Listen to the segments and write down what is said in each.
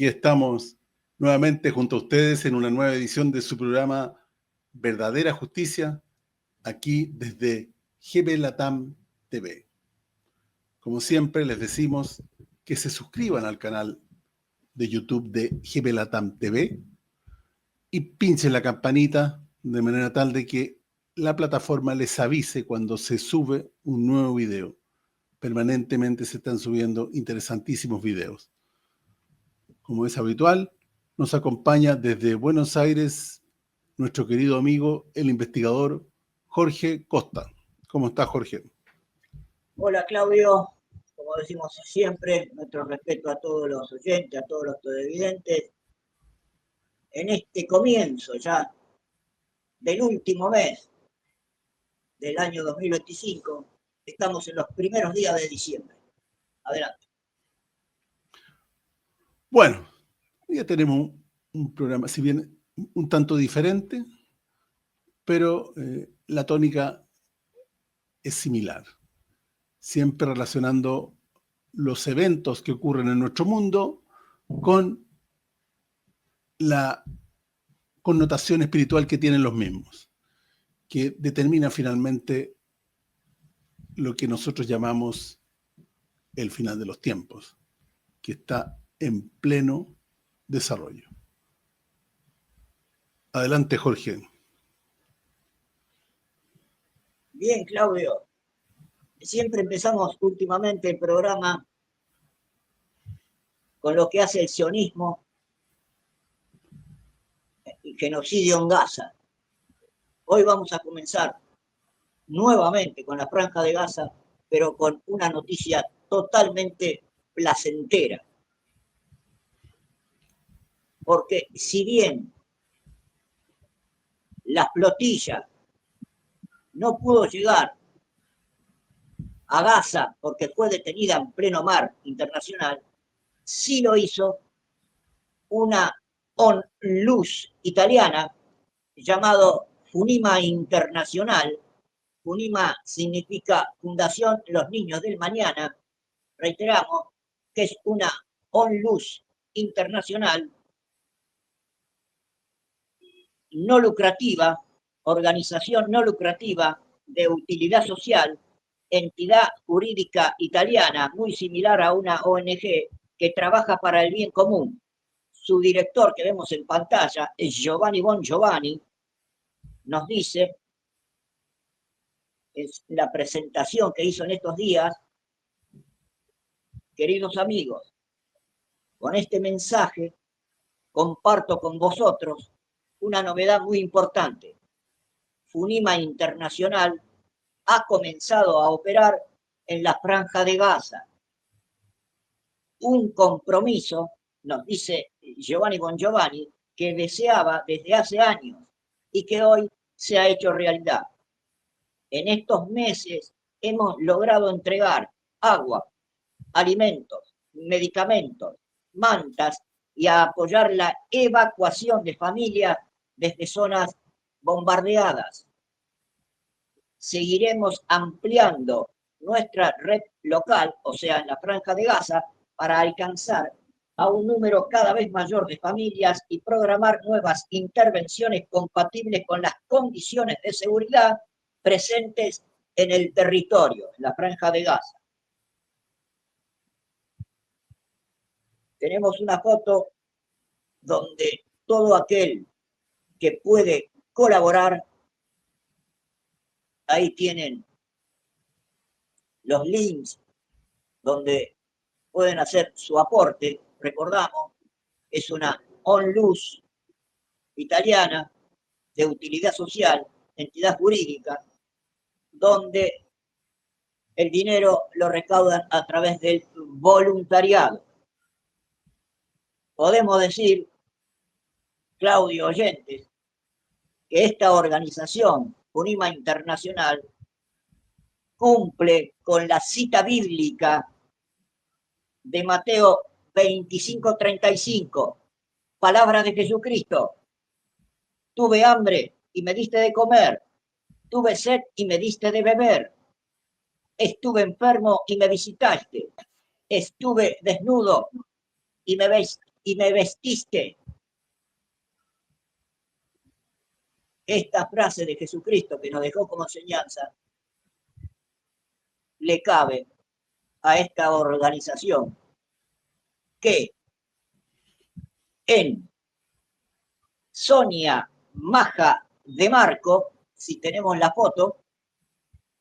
Aquí estamos nuevamente junto a ustedes en una nueva edición de su programa Verdadera Justicia, aquí desde GB Latam TV. Como siempre, les decimos que se suscriban al canal de YouTube de GB Latam TV y pinchen la campanita de manera tal de que la plataforma les avise cuando se sube un nuevo video. Permanentemente se están subiendo interesantísimos videos. Como es habitual, nos acompaña desde Buenos Aires nuestro querido amigo, el investigador Jorge Costa. ¿Cómo está, Jorge? Hola, Claudio. Como decimos siempre, nuestro respeto a todos los oyentes, a todos los televidentes. En este comienzo ya del último mes del año 2025, estamos en los primeros días de diciembre. Adelante. Bueno, ya tenemos un programa, si bien un tanto diferente, pero la tónica es similar. Siempre relacionando los eventos que ocurren en nuestro mundo con la connotación espiritual que tienen los mismos, que determina finalmente lo que nosotros llamamos el final de los tiempos, que está en pleno desarrollo. Adelante, Jorge. Bien, Claudio. Siempre empezamos últimamente el programa con lo que hace el sionismo y genocidio en Gaza. Hoy vamos a comenzar nuevamente con la Franja de Gaza, pero con una noticia totalmente placentera. Porque si bien la flotilla no pudo llegar a Gaza porque fue detenida en pleno mar internacional, sí lo hizo una onlus italiana llamado Funima Internacional. Funima significa Fundación Los Niños del Mañana. Reiteramos que es una onlus internacional no lucrativa, organización no lucrativa de utilidad social, entidad jurídica italiana muy similar a una ONG que trabaja para el bien común. Su director que vemos en pantalla es Giovanni Bongiovanni. Nos dice, es la presentación que hizo en estos días: queridos amigos, con este mensaje comparto con vosotros una novedad muy importante. Funima Internacional ha comenzado a operar en la Franja de Gaza. Un compromiso, nos dice Giovanni Bongiovanni, que deseaba desde hace años y que hoy se ha hecho realidad. En estos meses hemos logrado entregar agua, alimentos, medicamentos, mantas y a apoyar la evacuación de familias desde zonas bombardeadas. Seguiremos ampliando nuestra red local, o sea, en la Franja de Gaza, para alcanzar a un número cada vez mayor de familias y programar nuevas intervenciones compatibles con las condiciones de seguridad presentes en el territorio, en la Franja de Gaza. Tenemos una foto donde todo aquel que puede colaborar, ahí tienen los links donde pueden hacer su aporte. Recordamos, es una onlus italiana de utilidad social, entidad jurídica, donde el dinero lo recaudan a través del voluntariado. Podemos decir, Claudio, oyentes, que esta organización, Funima Internacional, cumple con la cita bíblica de Mateo 25:35, palabra de Jesucristo: tuve hambre y me diste de comer, tuve sed y me diste de beber, estuve enfermo y me visitaste, estuve desnudo y me y me vestiste. Esta frase de Jesucristo que nos dejó como enseñanza le cabe a esta organización que en Sonia Maja de Marco, si tenemos la foto,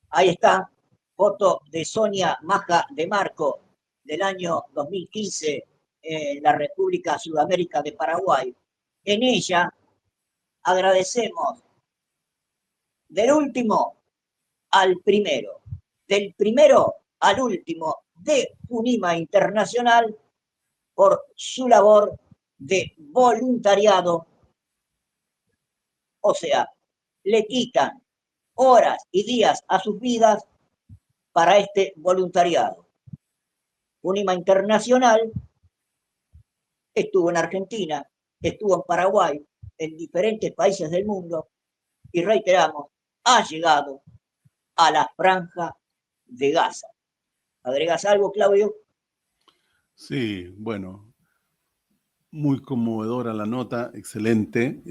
ahí está, foto de Sonia Maja de Marco del año 2015 en la República Sudamérica de Paraguay. En ella agradecemos del último al primero, del primero al último de FUNIMA Internacional por su labor de voluntariado. O sea, le quitan horas y días a sus vidas para este voluntariado. FUNIMA Internacional estuvo en Argentina, estuvo en Paraguay, en diferentes países del mundo y reiteramos, ha llegado a la franja de Gaza. ¿Agregas algo, Claudio? Sí, bueno, muy conmovedora la nota, excelente.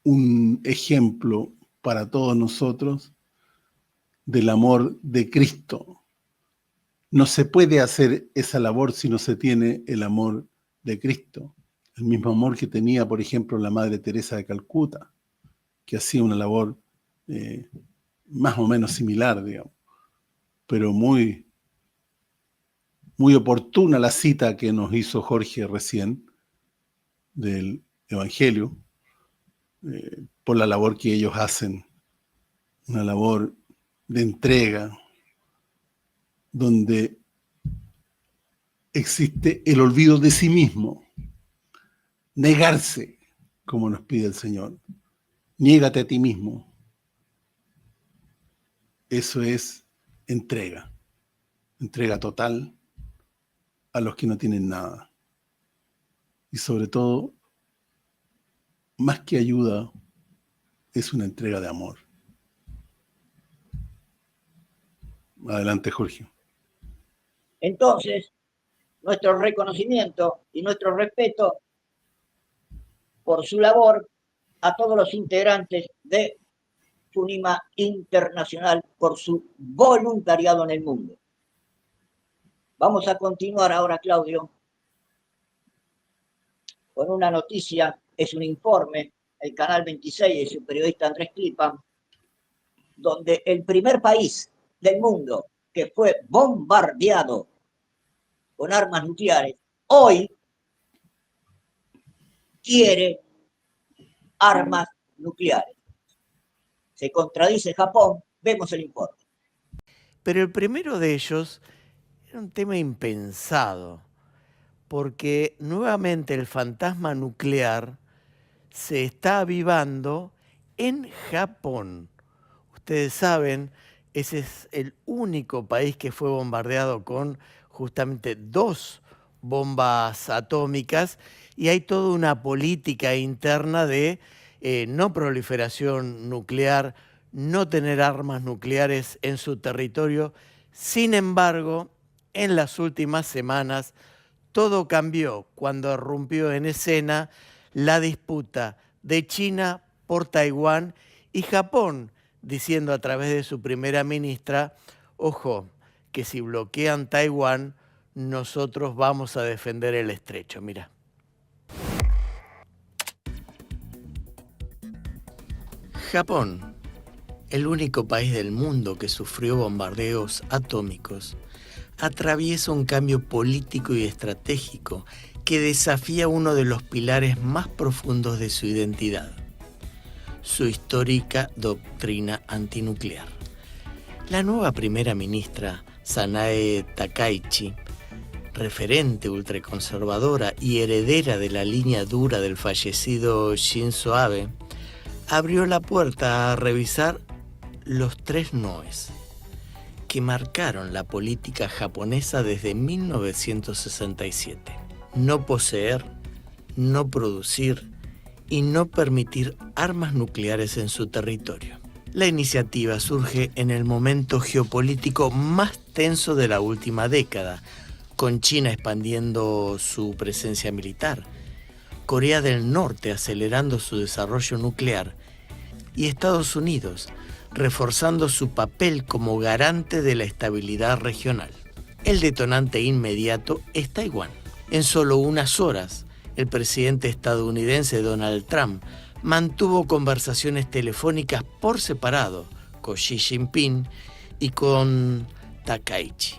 Un ejemplo para todos nosotros del amor de Cristo. No se puede hacer esa labor si no se tiene el amor de Cristo. El mismo amor que tenía, por ejemplo, la Madre Teresa de Calcuta, que hacía una labor más o menos similar, digamos, pero muy oportuna la cita que nos hizo Jorge recién del Evangelio, por la labor que ellos hacen, una labor de entrega, donde existe el olvido de sí mismo, negarse, como nos pide el Señor. Niégate a ti mismo. Eso es entrega total a los que no tienen nada. Y sobre todo, más que ayuda, es una entrega de amor. Adelante, Jorge. Entonces, nuestro reconocimiento y nuestro respeto por su labor a todos los integrantes de FUNIMA Internacional por su voluntariado en el mundo. Vamos a continuar ahora, Claudio, con una noticia, es un informe, el Canal 26 de su periodista Andrés Clipan, donde el primer país del mundo que fue bombardeado con armas nucleares, hoy quiere armas nucleares. Se contradice Japón, vemos el informe. Pero el primero de ellos era un tema impensado, porque nuevamente el fantasma nuclear se está avivando en Japón. Ustedes saben, ese es el único país que fue bombardeado con justamente 2 bombas atómicas y hay toda una política interna de no proliferación nuclear, no tener armas nucleares en su territorio. Sin embargo, en las últimas semanas todo cambió cuando irrumpió en escena la disputa de China por Taiwán y Japón, diciendo a través de su primera ministra, ojo, que si bloquean Taiwán, nosotros vamos a defender el estrecho. Mira. Japón, el único país del mundo que sufrió bombardeos atómicos, atraviesa un cambio político y estratégico que desafía uno de los pilares más profundos de su identidad, su histórica doctrina antinuclear. La nueva primera ministra, Sanae Takaichi, referente ultraconservadora y heredera de la línea dura del fallecido Shinzo Abe, abrió la puerta a revisar los 3 noes que marcaron la política japonesa desde 1967. No poseer, no producir y no permitir armas nucleares en su territorio. La iniciativa surge en el momento geopolítico más tenso de la última década, con China expandiendo su presencia militar, Corea del Norte acelerando su desarrollo nuclear y Estados Unidos reforzando su papel como garante de la estabilidad regional. El detonante inmediato es Taiwán. En solo unas horas, el presidente estadounidense Donald Trump mantuvo conversaciones telefónicas por separado con Xi Jinping y con Takaichi.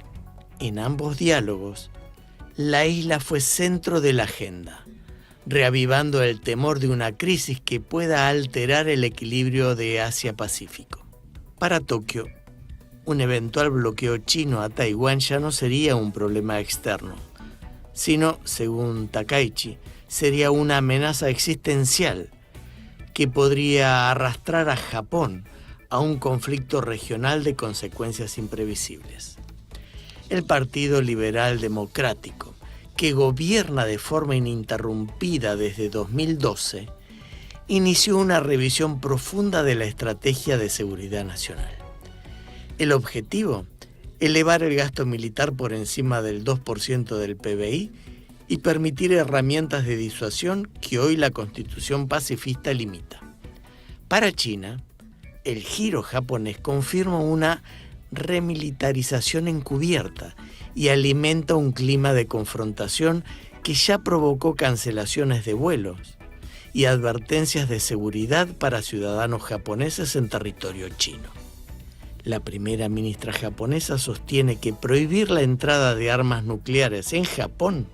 En ambos diálogos, la isla fue centro de la agenda, reavivando el temor de una crisis que pueda alterar el equilibrio de Asia-Pacífico. Para Tokio, un eventual bloqueo chino a Taiwán ya no sería un problema externo, sino, según Takaichi, sería una amenaza existencial que podría arrastrar a Japón a un conflicto regional de consecuencias imprevisibles. El Partido Liberal Democrático, que gobierna de forma ininterrumpida desde 2012, inició una revisión profunda de la estrategia de seguridad nacional. El objetivo, elevar el gasto militar por encima del 2% del PBI y permitir herramientas de disuasión que hoy la Constitución pacifista limita. Para China, el giro japonés confirma una remilitarización encubierta y alimenta un clima de confrontación que ya provocó cancelaciones de vuelos y advertencias de seguridad para ciudadanos japoneses en territorio chino. La primera ministra japonesa sostiene que prohibir la entrada de armas nucleares en Japón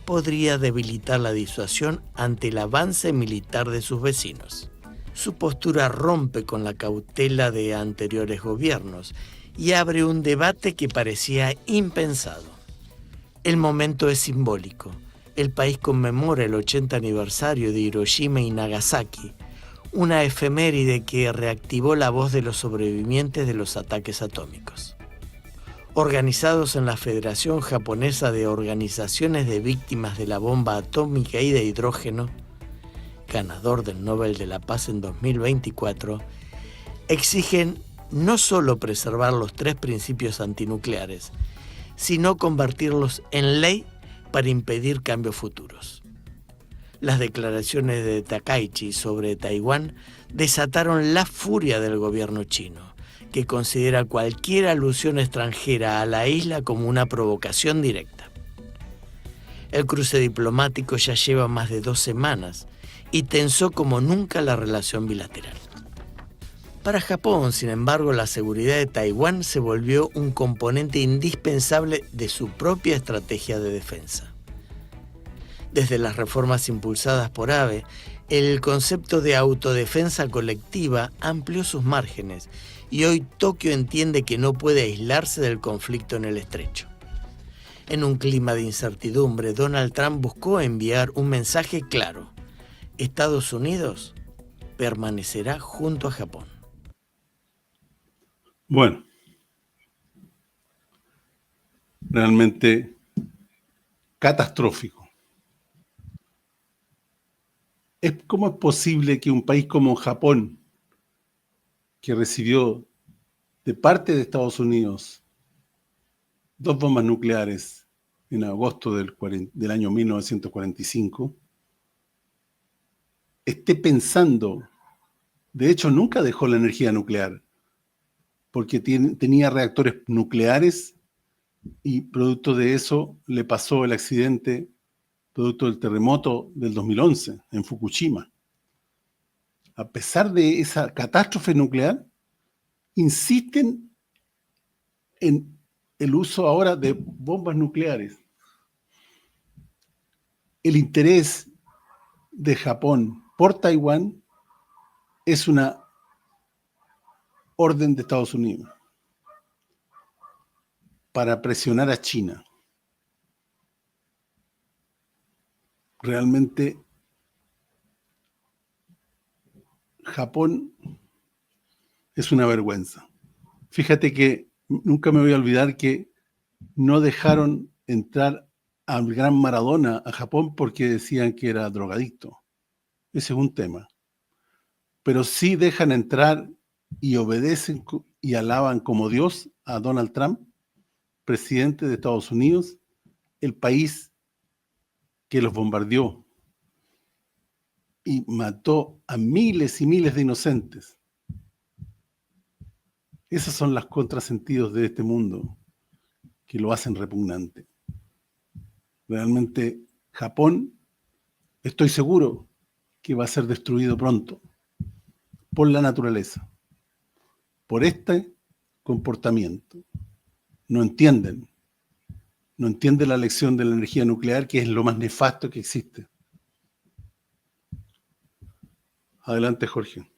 podría debilitar la disuasión ante el avance militar de sus vecinos. Su postura rompe con la cautela de anteriores gobiernos y abre un debate que parecía impensado. El momento es simbólico. El país conmemora el 80 aniversario de Hiroshima y Nagasaki, una efeméride que reactivó la voz de los sobrevivientes de los ataques atómicos. Organizados en la Federación Japonesa de Organizaciones de Víctimas de la Bomba Atómica y de Hidrógeno, ganador del Nobel de la Paz en 2024, exigen no solo preservar los 3 principios antinucleares, sino convertirlos en ley para impedir cambios futuros. Las declaraciones de Takaichi sobre Taiwán desataron la furia del gobierno chino, que considera cualquier alusión extranjera a la isla como una provocación directa. El cruce diplomático ya lleva más de 2 semanas y tensó como nunca la relación bilateral. Para Japón, sin embargo, la seguridad de Taiwán se volvió un componente indispensable de su propia estrategia de defensa. Desde las reformas impulsadas por Abe, el concepto de autodefensa colectiva amplió sus márgenes y hoy Tokio entiende que no puede aislarse del conflicto en el estrecho. En un clima de incertidumbre, Donald Trump buscó enviar un mensaje claro: Estados Unidos permanecerá junto a Japón. Bueno, realmente catastrófico. ¿Cómo es posible que un país como Japón, que recibió de parte de Estados Unidos 2 bombas nucleares en agosto del año 1945, esté pensando, de hecho nunca dejó la energía nuclear, porque tenía reactores nucleares y producto de eso le pasó el accidente producto del terremoto del 2011 en Fukushima. A pesar de esa catástrofe nuclear, insisten en el uso ahora de bombas nucleares. El interés de Japón por Taiwán es una orden de Estados Unidos para presionar a China. Realmente Japón es una vergüenza. Fíjate que nunca me voy a olvidar que no dejaron entrar al gran Maradona a Japón porque decían que era drogadicto. Ese es un tema. Pero sí dejan entrar y obedecen y alaban como Dios a Donald Trump, presidente de Estados Unidos, el país que los bombardeó y mató a miles y miles de inocentes. Esos son los contrasentidos de este mundo que lo hacen repugnante. Realmente Japón, estoy seguro que va a ser destruido pronto por la naturaleza, por este comportamiento. No entienden la lección de la energía nuclear, que es lo más nefasto que existe. Adelante, Jorge.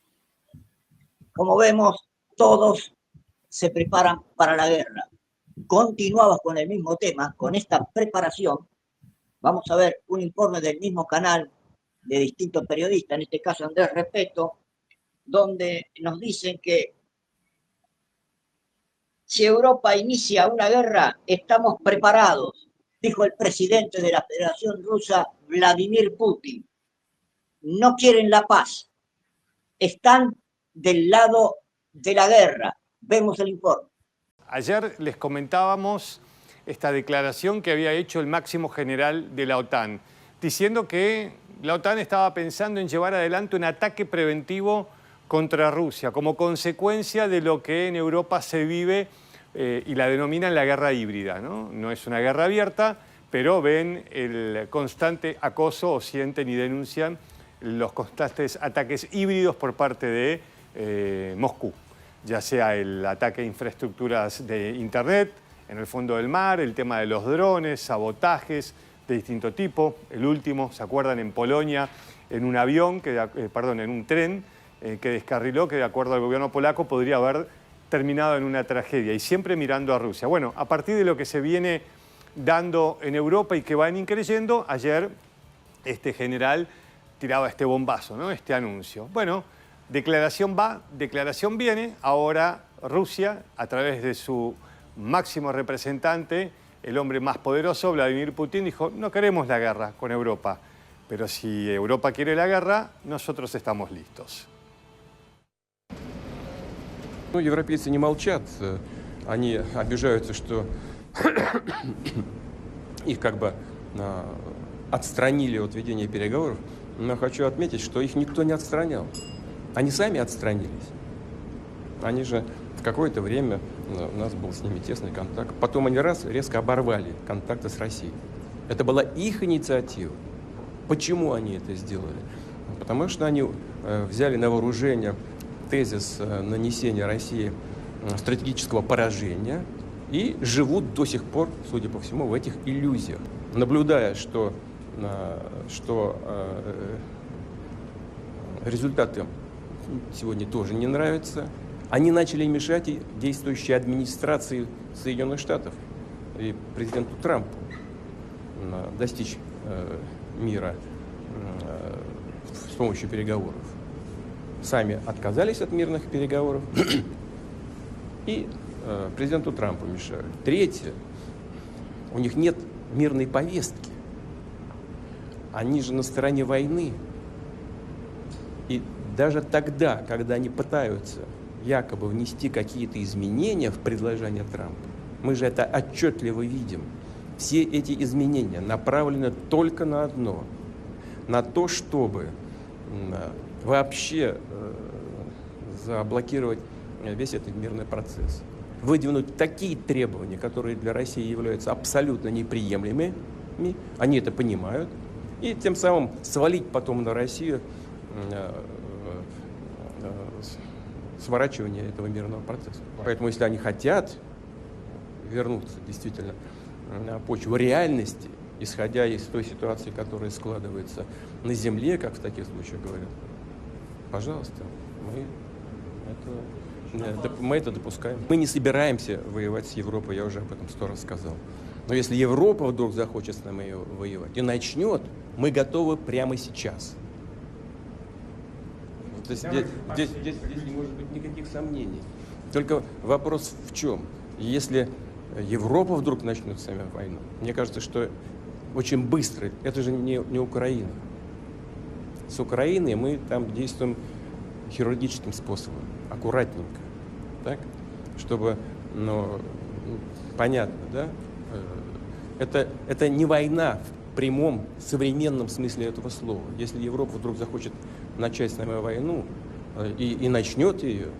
Como vemos, todos se preparan para la guerra. Continuamos con el mismo tema, con esta preparación. Vamos a ver un informe del mismo canal de distintos periodistas, en este caso Andrés Repeto, donde nos dicen que si Europa inicia una guerra, estamos preparados, dijo el presidente de la Federación Rusa, Vladimir Putin. No quieren la paz, están del lado de la guerra. Vemos el informe. Ayer les comentábamos esta declaración que había hecho el máximo general de la OTAN, diciendo que la OTAN estaba pensando en llevar adelante un ataque preventivo contra Rusia, como consecuencia de lo que en Europa se vive y la denominan la guerra híbrida, ¿no? No es una guerra abierta, pero ven el constante acoso o sienten y denuncian los constantes ataques híbridos por parte de Moscú, ya sea el ataque a infraestructuras de Internet, en el fondo del mar, el tema de los drones, sabotajes de distinto tipo. El último, ¿se acuerdan? En Polonia, en un avión, en un tren que descarriló, que de acuerdo al gobierno polaco podría haber terminado en una tragedia, y siempre mirando a Rusia. Bueno, a partir de lo que se viene dando en Europa y que van increyendo, ayer este general tiraba este bombazo, ¿no? Este anuncio. Bueno, declaración va, declaración viene. Ahora Rusia, a través de su máximo representante, el hombre más poderoso, Vladimir Putin, dijo: no queremos la guerra con Europa, pero si Europa quiere la guerra, nosotros estamos listos. Ну, европейцы не молчат, они обижаются, что их как бы отстранили от ведения переговоров, но хочу отметить, что их никто не отстранял. Они сами отстранились. Они же в какое-то время, у нас был с ними тесный контакт, потом они резко оборвали контакты с Россией. Это была их инициатива. Почему они это сделали? Потому что они взяли на вооружение тезис нанесения России стратегического поражения и живут до сих пор, судя по всему, в этих иллюзиях. Наблюдая, что результаты сегодня тоже не нравятся, они начали мешать и действующей администрации Соединенных Штатов и президенту Трампу достичь мира с помощью переговоров. Сами отказались от мирных переговоров и президенту Трампу мешают. Третье, у них нет мирной повестки. Они же на стороне войны. И даже тогда, когда они пытаются якобы внести какие-то изменения в предложение Трампа, мы же это отчетливо видим. Все эти изменения направлены только на одно, на то, чтобы вообще заблокировать весь этот мирный процесс. Выдвинуть такие требования, которые для России являются абсолютно неприемлемыми, они это понимают, и тем самым свалить потом на Россию сворачивание этого мирного процесса. Поэтому если они хотят вернуться действительно на почву реальности, исходя из той ситуации, которая складывается на земле, как в таких случаях говорят, пожалуйста, мы это допускаем. Мы не собираемся воевать с Европой, я уже об этом 100 раз сказал. Но если Европа вдруг захочет с нами воевать и начнет, мы готовы прямо сейчас. Здесь не может быть никаких сомнений. Только вопрос в чем? Если Европа вдруг начнет с нами войну, мне кажется, что очень быстро, это же не Украина. С Украиной мы там действуем хирургическим способом, аккуратненько, так? Чтобы, понятно, да? Это не война в прямом, современном смысле этого слова. Если Европа вдруг захочет начать с нами войну и начнет ее,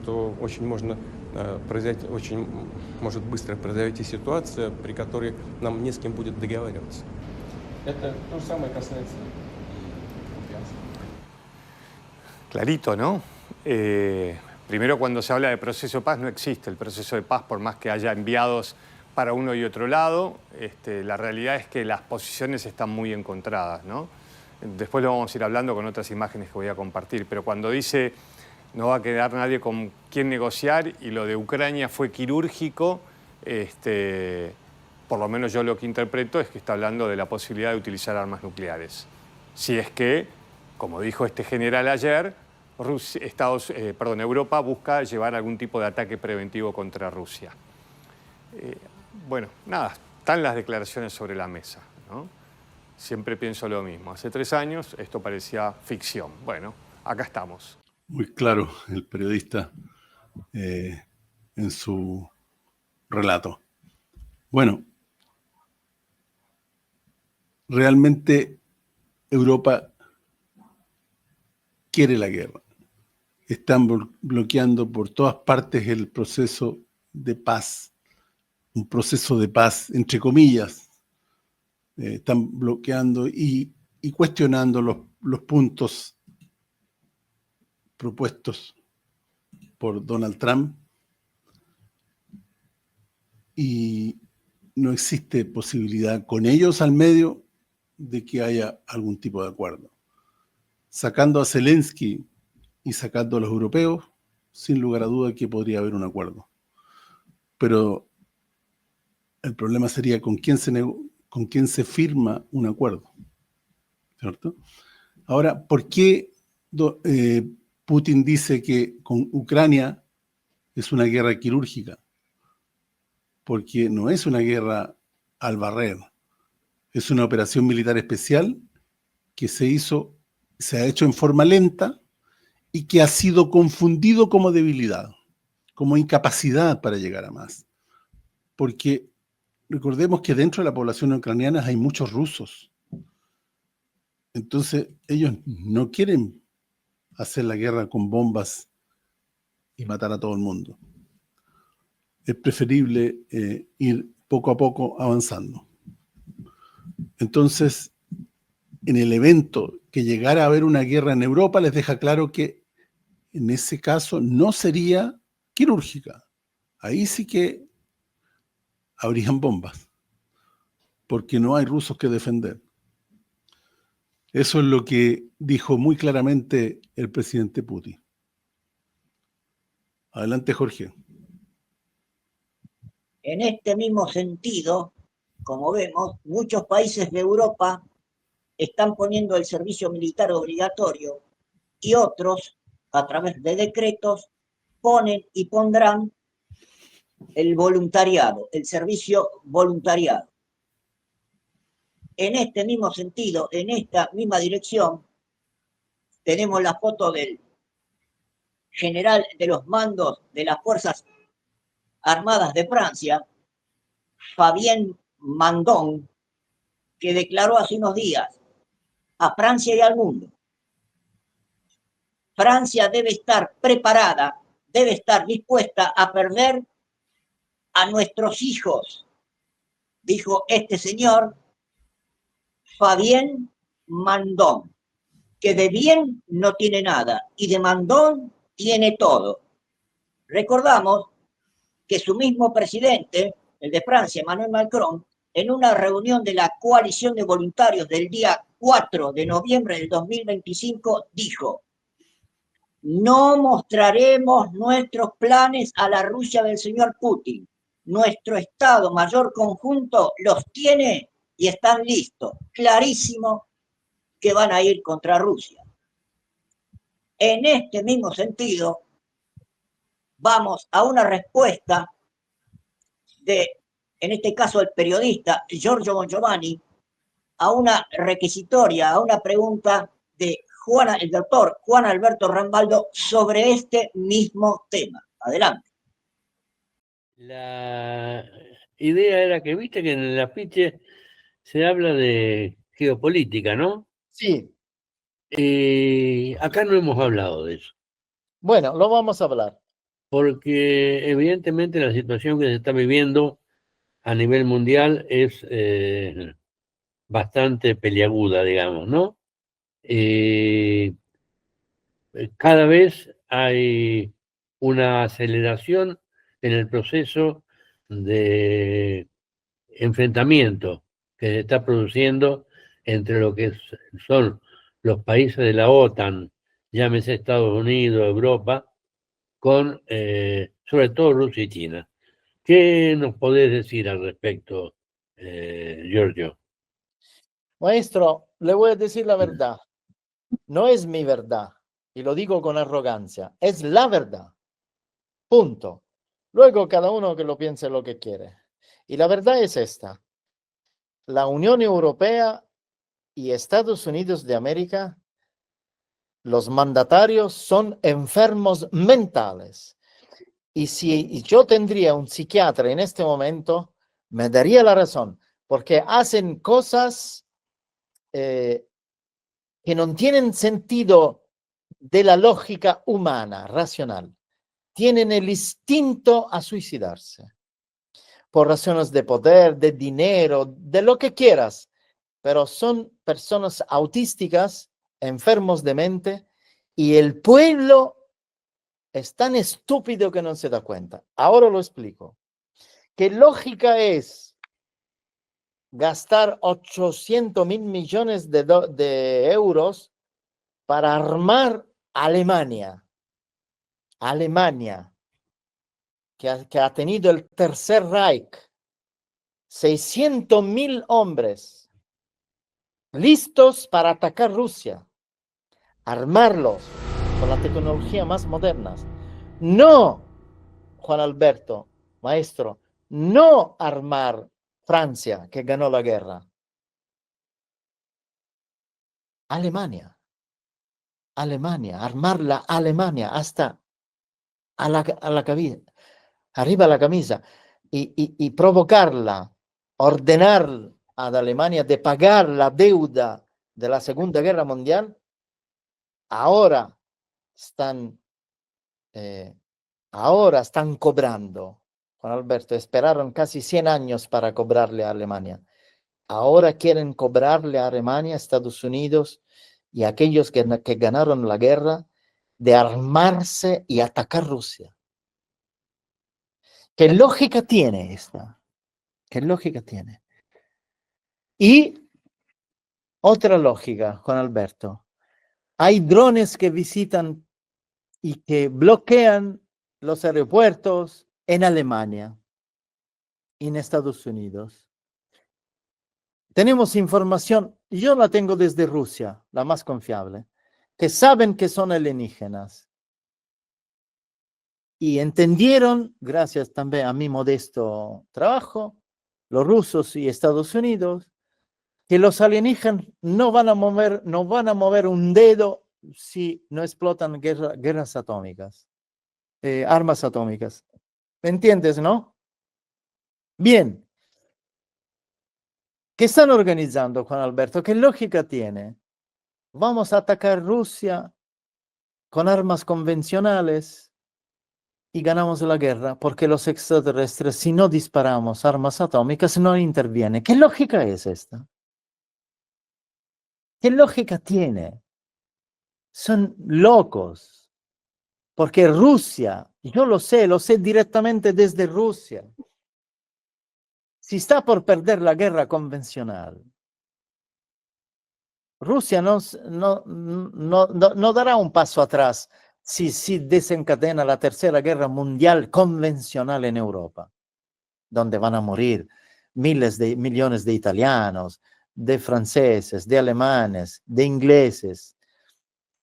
то очень может быстро произойти ситуация, при которой нам не с кем будет договариваться. Это то же самое касается и Купянска. Clarito, ¿no? Primero, cuando se habla de proceso de paz, no existe el proceso de paz por más que haya enviados para uno y otro lado. La realidad es que las posiciones están muy encontradas, ¿no? Después lo vamos a ir hablando con otras imágenes que voy a compartir, pero cuando dice no va a quedar nadie con quien negociar y lo de Ucrania fue quirúrgico, por lo menos yo lo que interpreto es que está hablando de la posibilidad de utilizar armas nucleares. Si es que, como dijo este general ayer, Europa busca llevar algún tipo de ataque preventivo contra Rusia. Bueno, nada, están las declaraciones sobre la mesa, ¿no? Siempre pienso lo mismo. Hace 3 años esto parecía ficción. Bueno, acá estamos. Muy claro el periodista en su relato. Bueno, realmente Europa quiere la guerra. Están bloqueando por todas partes el proceso de paz, un proceso de paz, entre comillas. Están bloqueando y cuestionando los puntos propuestos por Donald Trump, y no existe posibilidad con ellos al medio de que haya algún tipo de acuerdo. Sacando a Zelensky y sacando a los europeos, sin lugar a duda que podría haber un acuerdo. Pero el problema sería con quién se firma un acuerdo, ¿cierto? Ahora, ¿por qué Putin dice que con Ucrania es una guerra quirúrgica? Porque no es una guerra al barrer, es una operación militar especial que se ha hecho en forma lenta y que ha sido confundido como debilidad, como incapacidad para llegar a más. Porque recordemos que dentro de la población ucraniana hay muchos rusos. Entonces, ellos no quieren hacer la guerra con bombas y matar a todo el mundo. Es preferible ir poco a poco avanzando. Entonces, en el evento que llegara a haber una guerra en Europa, les deja claro que en ese caso no sería quirúrgica. Ahí sí que habrían bombas, porque no hay rusos que defender. Eso es lo que dijo muy claramente el presidente Putin. Adelante, Jorge. En este mismo sentido, como vemos, muchos países de Europa están poniendo el servicio militar obligatorio y otros, a través de decretos, ponen y pondrán el voluntariado, el servicio voluntariado. En este mismo sentido, en esta misma dirección, tenemos la foto del general de los mandos de las Fuerzas Armadas de Francia, Fabien Mandon, que declaró hace unos días a Francia y al mundo: Francia debe estar preparada, debe estar dispuesta a perder a nuestros hijos, dijo este señor Fabien Mandon, que de bien no tiene nada y de mandón tiene todo. Recordamos que su mismo presidente, el de Francia, Emmanuel Macron, en una reunión de la coalición de voluntarios del día 4 de noviembre del 2025, dijo: no mostraremos nuestros planes a la Rusia del señor Putin. Nuestro Estado Mayor Conjunto los tiene y están listos. Clarísimo que van a ir contra Rusia. En este mismo sentido, vamos a una respuesta de, en este caso, el periodista Giorgio Bongiovanni, a una requisitoria, a una pregunta de el doctor Juan Alberto Rambaldo sobre este mismo tema. Adelante. idea era que, viste que en el afiche se habla de geopolítica, ¿no? Sí, Acá no hemos hablado de eso, bueno, lo vamos a hablar. porque evidentemente la situación que se está viviendo a nivel mundial es bastante peliaguda, digamos, ¿no? Cada vez hay una aceleración en el proceso de enfrentamiento que se está produciendo entre lo que son los países de la OTAN, llámese Estados Unidos, Europa, con sobre todo Rusia y China. ¿Qué nos podés decir al respecto, Giorgio? Maestro, le voy a decir la verdad. No es mi verdad, y lo digo con arrogancia, es la verdad. Punto. Luego cada uno que lo piense lo que quiere. Y la verdad es esta. La Unión Europea y Estados Unidos de América, los mandatarios son enfermos mentales. Y si yo tendría un psiquiatra en este momento, me daría la razón, porque hacen cosas que no tienen sentido de la lógica humana, racional. Tienen el instinto a suicidarse por razones de poder, de dinero, de lo que quieras, pero son personas autísticas, enfermos de mente, y el pueblo es tan estúpido que no se da cuenta. Ahora lo explico. ¿Qué lógica es gastar 800.000 millones de euros para armar Alemania? Alemania, que ha tenido el Tercer Reich, 600.000 hombres listos para atacar Rusia, armarlos con la tecnología más moderna. No, Juan Alberto, maestro, no armar Francia, que ganó la guerra. Alemania, armar la Alemania hasta a la cabeza, arriba la camisa, y provocarla, ordenar a Alemania de pagar la deuda de la Segunda Guerra Mundial. Ahora están cobrando. Juan Alberto, esperaron casi 100 años para cobrarle a Alemania. Ahora quieren cobrarle a Alemania, Estados Unidos y a aquellos que ganaron la guerra de armarse y atacar Rusia. ¿Qué lógica tiene esta? ¿Qué lógica tiene? Y otra lógica, Juan Alberto. Hay drones que visitan y que bloquean los aeropuertos en Alemania, en Estados Unidos. Tenemos información, yo la tengo desde Rusia, la más confiable, que saben que son alienígenas. Y entendieron, gracias también a mi modesto trabajo, los rusos y Estados Unidos, que los alienígenas no van a mover un dedo si no explotan guerras atómicas, armas atómicas. ¿Me entiendes, no? Bien. ¿Qué están organizando, Juan Alberto? ¿Qué lógica tiene? Vamos a atacar Rusia con armas convencionales y ganamos la guerra porque los extraterrestres, si no disparamos armas atómicas, no intervienen. ¿Qué lógica es esta? ¿Qué lógica tiene? Son locos. Porque Rusia, yo lo sé directamente desde Rusia, si está por perder la guerra convencional, Rusia no dará un paso atrás si desencadena la Tercera Guerra Mundial convencional en Europa, donde van a morir millones de italianos, de franceses, de alemanes, de ingleses.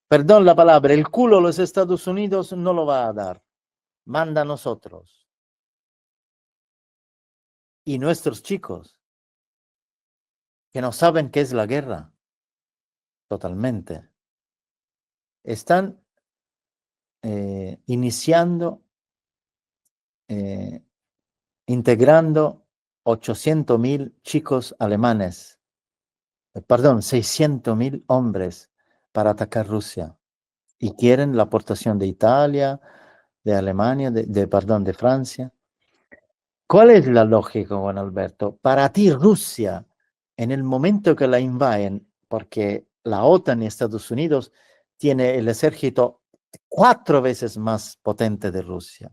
Perdón la palabra, el culo los Estados Unidos no lo va a dar, manda a nosotros. Y nuestros chicos, que no saben qué es la guerra, totalmente, están iniciando, integrando 800.000 chicos alemanes, perdón, 600.000 hombres para atacar Rusia. Y quieren la aportación de Italia, de Alemania, perdón, de Francia. ¿Cuál es la lógica, Juan Alberto? Para ti, Rusia, en el momento que la invaden, porque la OTAN y Estados Unidos tiene el ejército 4 veces más potente de Rusia.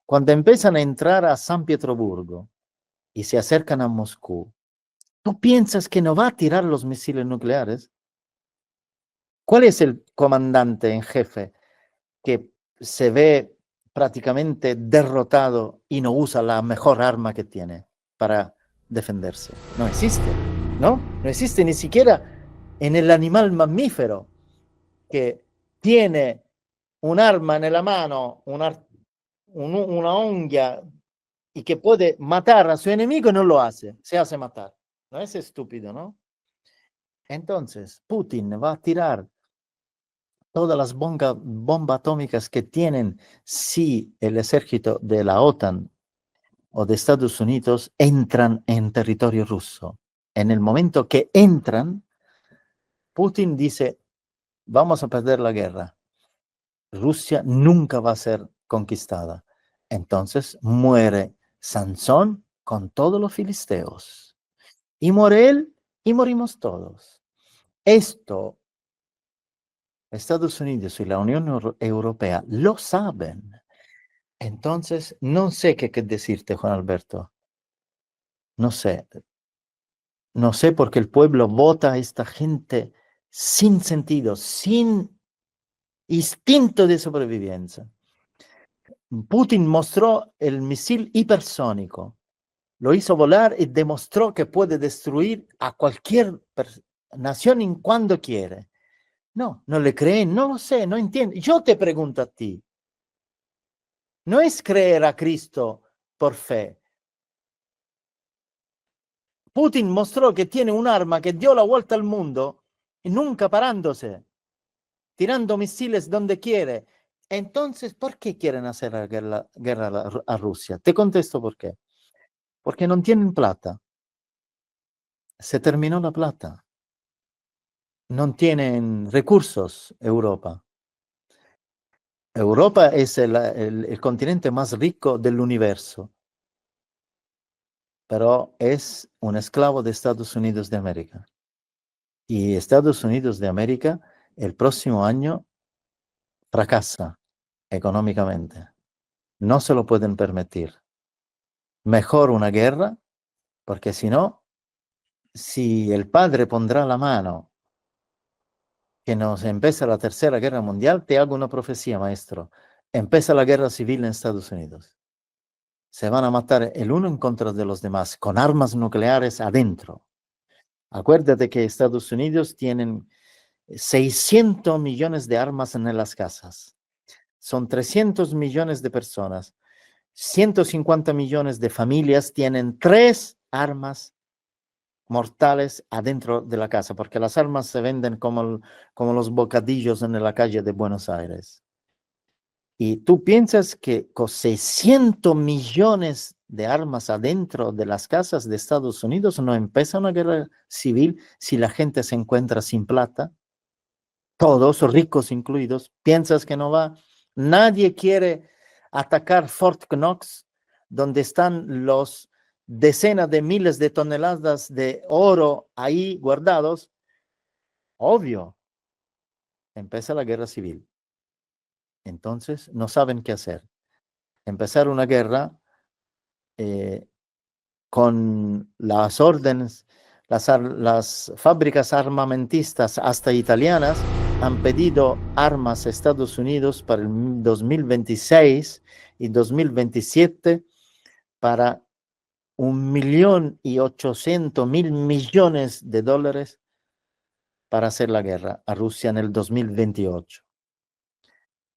Cuando empiezan a entrar a San Pietroburgo y se acercan a Moscú, ¿tú piensas que no va a tirar los misiles nucleares? ¿Cuál es el comandante en jefe que se ve prácticamente derrotado y no usa la mejor arma que tiene para defenderse? No existe, ¿no? No existe ni siquiera en el animal mamífero que tiene un arma en la mano, una onghia, y que puede matar a su enemigo, no lo hace, se hace matar. No es estúpido, ¿no? Entonces, Putin va a tirar todas las bombas atómicas que tienen si el ejército de la OTAN o de Estados Unidos entran en territorio ruso. En el momento que entran, Putin dice, vamos a perder la guerra. Rusia nunca va a ser conquistada. Entonces muere Sansón con todos los filisteos. Y muere él y morimos todos. Esto Estados Unidos y la Unión Europea lo saben. Entonces, no sé qué decirte, Juan Alberto. No sé. No sé porque el pueblo vota a esta gente sin sentido, sin instinto de sobrevivencia. Putin mostró el misil hipersónico. Lo hizo volar y demostró que puede destruir a cualquier nación en cuando quiere. No, no le creen, no lo sé, no entiendo. Yo te pregunto a ti. No es creer a Cristo por fe. Putin mostró que tiene un arma que dio la vuelta al mundo y nunca parándose, tirando misiles donde quiere. Entonces, ¿por qué quieren hacer la guerra a Rusia? Te contesto por qué. Porque no tienen plata. Se terminó la plata. No tienen recursos, Europa. Europa es el continente más rico del universo, pero es un esclavo de Estados Unidos de América. Y Estados Unidos de América el próximo año fracasa económicamente. No se lo pueden permitir. Mejor una guerra, porque si no, si el padre pondrá la mano que nos empieza la Tercera Guerra Mundial, te hago una profecía, maestro. Empieza la guerra civil en Estados Unidos. Se van a matar el uno en contra de los demás con armas nucleares adentro. Acuérdate que Estados Unidos tienen 600 millones de armas en las casas. Son 300 millones de personas. 150 millones de familias tienen 3 armas mortales adentro de la casa, porque las armas se venden como los bocadillos en la calle de Buenos Aires. Y tú piensas que con 600 millones de armas adentro de las casas de Estados Unidos no empieza una guerra civil si la gente se encuentra sin plata, todos ricos incluidos. ¿Piensas que no va? Nadie quiere atacar Fort Knox, donde están los decenas de miles de toneladas de oro ahí guardados. Obvio, empieza la guerra civil. Entonces no saben qué hacer. Empezar una guerra con las órdenes, las fábricas armamentistas hasta italianas han pedido armas a Estados Unidos para el 2026 y 2027 para $1.800.000 millones de dólares para hacer la guerra a Rusia en el 2028.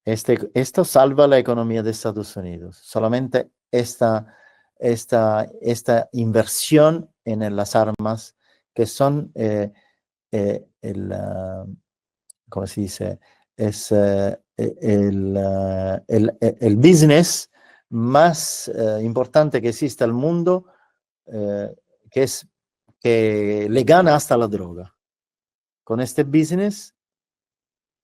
Esto salva la economía de Estados Unidos. Solamente esta inversión en las armas que son ¿cómo se dice? Es el business más importante que existe al mundo que le gana hasta la droga. Con este business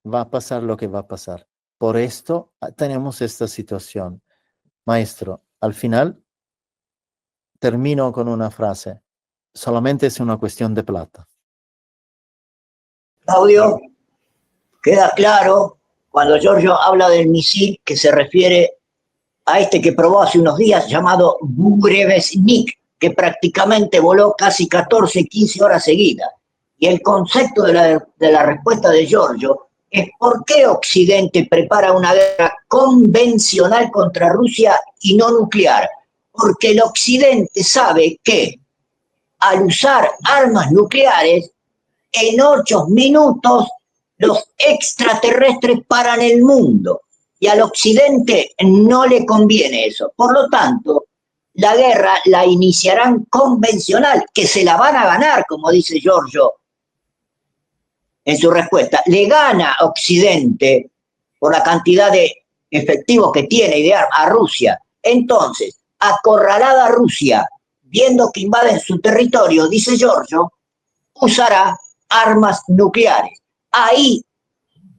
va a pasar lo que va a pasar. Por esto tenemos esta situación. Maestro, al final termino con una frase. Solamente es una cuestión de plata. Claudio, queda claro cuando Giorgio habla del misil que se refiere a este que probó hace unos días llamado Burevestnik, que prácticamente voló casi 14, 15 horas seguidas. Y el concepto de la respuesta de Giorgio es por qué Occidente prepara una guerra convencional contra Rusia y no nuclear. Porque el Occidente sabe que al usar armas nucleares, en 8 minutos los extraterrestres paran el mundo. Y al Occidente no le conviene eso. Por lo tanto, la guerra la iniciarán convencional, que se la van a ganar, como dice Giorgio en su respuesta. Le gana Occidente por la cantidad de efectivos que tiene y de armas a Rusia. Entonces, acorralada Rusia, viendo que invaden su territorio, dice Giorgio, usará armas nucleares. Ahí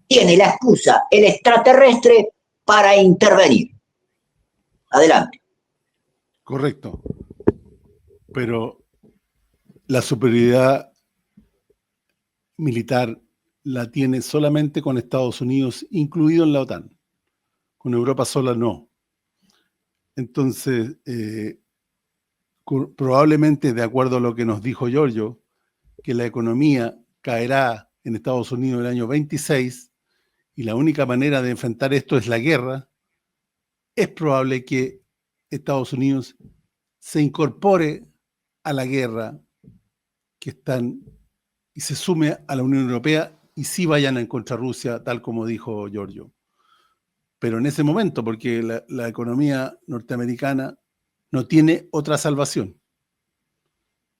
tiene la excusa el extraterrestre para intervenir. Adelante. Correcto. Pero la superioridad militar la tiene solamente con Estados Unidos, incluido en la OTAN. Con Europa sola no. Entonces, probablemente, de acuerdo a lo que nos dijo Giorgio, que la economía caerá en Estados Unidos el año 26 y la única manera de enfrentar esto es la guerra, es probable que Estados Unidos se incorpore a la guerra que están y se sume a la Unión Europea y sí vayan en contra de Rusia, tal como dijo Giorgio. Pero en ese momento, porque la economía norteamericana no tiene otra salvación.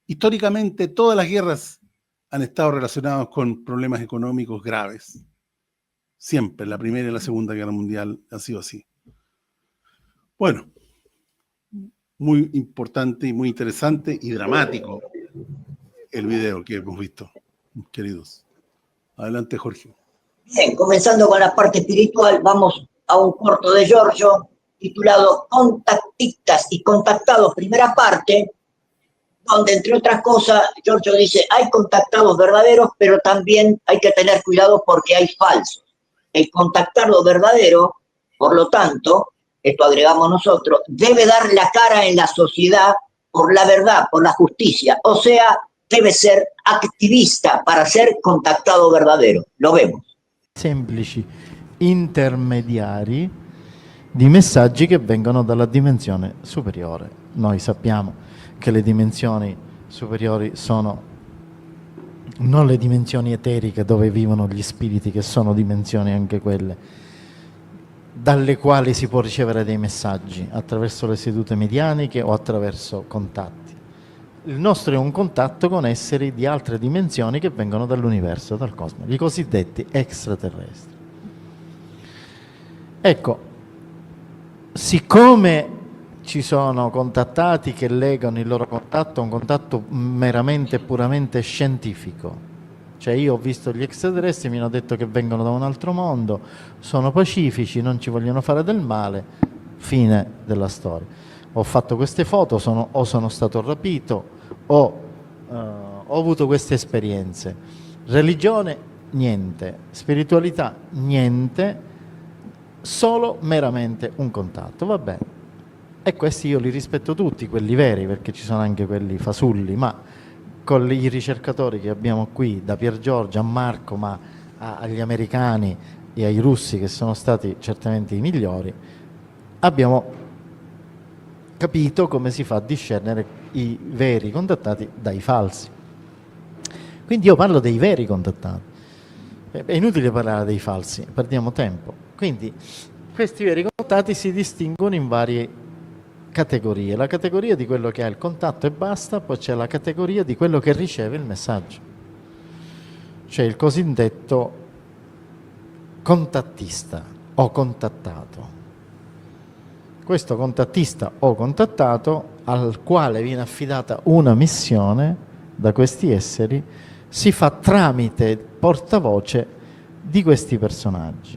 Históricamente, todas las guerras han estado relacionadas con problemas económicos graves. Siempre, la Primera y la Segunda Guerra Mundial ha sido así. Bueno, muy importante y muy interesante y dramático el video que hemos visto, queridos. Adelante, Jorge. Bien, comenzando con la parte espiritual, vamos a un corto de Giorgio titulado Contactistas y Contactados, primera parte, donde entre otras cosas Giorgio dice hay contactados verdaderos, pero también hay que tener cuidado porque hay falsos. El contactado verdadero, por lo tanto, esto agregamos nosotros, debe dar la cara en la sociedad por la verdad, por la justicia, o sea, deve ser attivista para ser contactado verdadero. Lo vemos. Semplici intermediari di messaggi che vengono dalla dimensione superiore. Noi sappiamo che le dimensioni superiori sono non le dimensioni eteriche dove vivono gli spiriti, che sono dimensioni anche quelle, dalle quali si può ricevere dei messaggi attraverso le sedute medianiche o attraverso contatti. Il nostro è un contatto con esseri di altre dimensioni che vengono dall'universo, dal cosmo, i cosiddetti extraterrestri. Ecco, siccome ci sono contattati che legano il loro contatto a un contatto meramente e puramente scientifico, cioè io ho visto gli extraterrestri, mi hanno detto che vengono da un altro mondo, sono pacifici, non ci vogliono fare del male, fine della storia. Ho fatto queste foto, o sono stato rapito, ho avuto queste esperienze. Religione, niente. Spiritualità, niente. Solo meramente un contatto, va bene. E questi io li rispetto tutti, quelli veri, perché ci sono anche quelli fasulli, ma con i ricercatori che abbiamo qui, da Pier Giorgio a Marco, ma agli americani e ai russi, che sono stati certamente i migliori, abbiamo capito come si fa a discernere i veri contattati dai falsi. Quindi io parlo dei veri contattati. È inutile parlare dei falsi, perdiamo tempo. Quindi questi veri contattati si distinguono in varie categorie. La categoria di quello che ha il contatto e basta, poi c'è la categoria di quello che riceve il messaggio. Cioè il cosiddetto contattista o contattato. Questo contattista o contattato al quale viene affidata una missione da questi esseri si fa tramite portavoce di questi personaggi.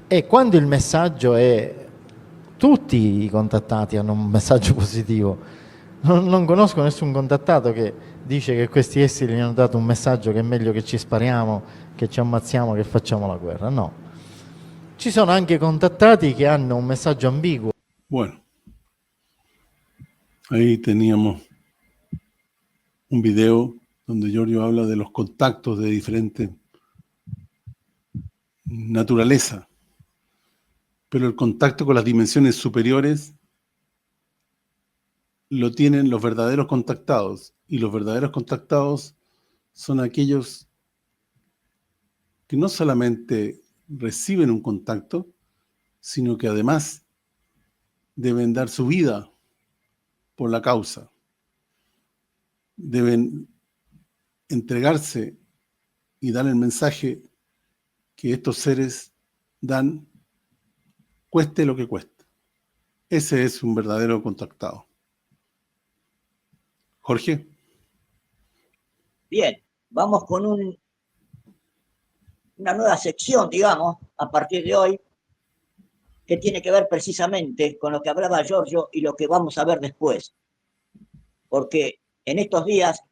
E quando il messaggio è... tutti i contattati hanno un messaggio positivo. Non conosco nessun contattato che dice che questi esseri gli hanno dato un messaggio che è meglio che ci spariamo, che ci ammazziamo, che facciamo la guerra. No. Ci sono anche contattati che hanno un messaggio ambiguo. Bueno, ahí teníamos un video donde Giorgio habla de los contactos de diferente naturaleza, pero el contacto con las dimensiones superiores lo tienen los verdaderos contactados, y los verdaderos contactados son aquellos que no solamente reciben un contacto, sino que además deben dar su vida por la causa. Deben entregarse y dar el mensaje que estos seres dan, cueste lo que cueste. Ese es un verdadero contactado. Jorge. Bien, vamos con una nueva sección, digamos, a partir de hoy, que tiene que ver precisamente con lo que hablaba Giorgio y lo que vamos a ver después. Porque en estos días,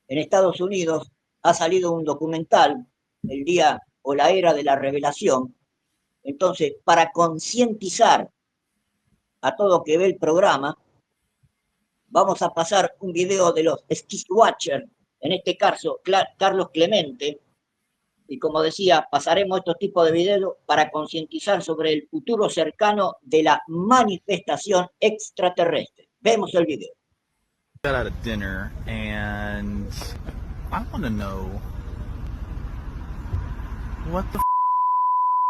en Estados Unidos, ha salido un documental, El Día o la Era de la Revelación. Entonces, para concientizar a todo que ve el programa, vamos a pasar un video de los Sky Watchers, en este caso Carlos Clemente, y como decía, pasaremos estos tipos de videos para concientizar sobre el futuro cercano de la manifestación extraterrestre. Vemos el video. Got out of dinner and I want to know what the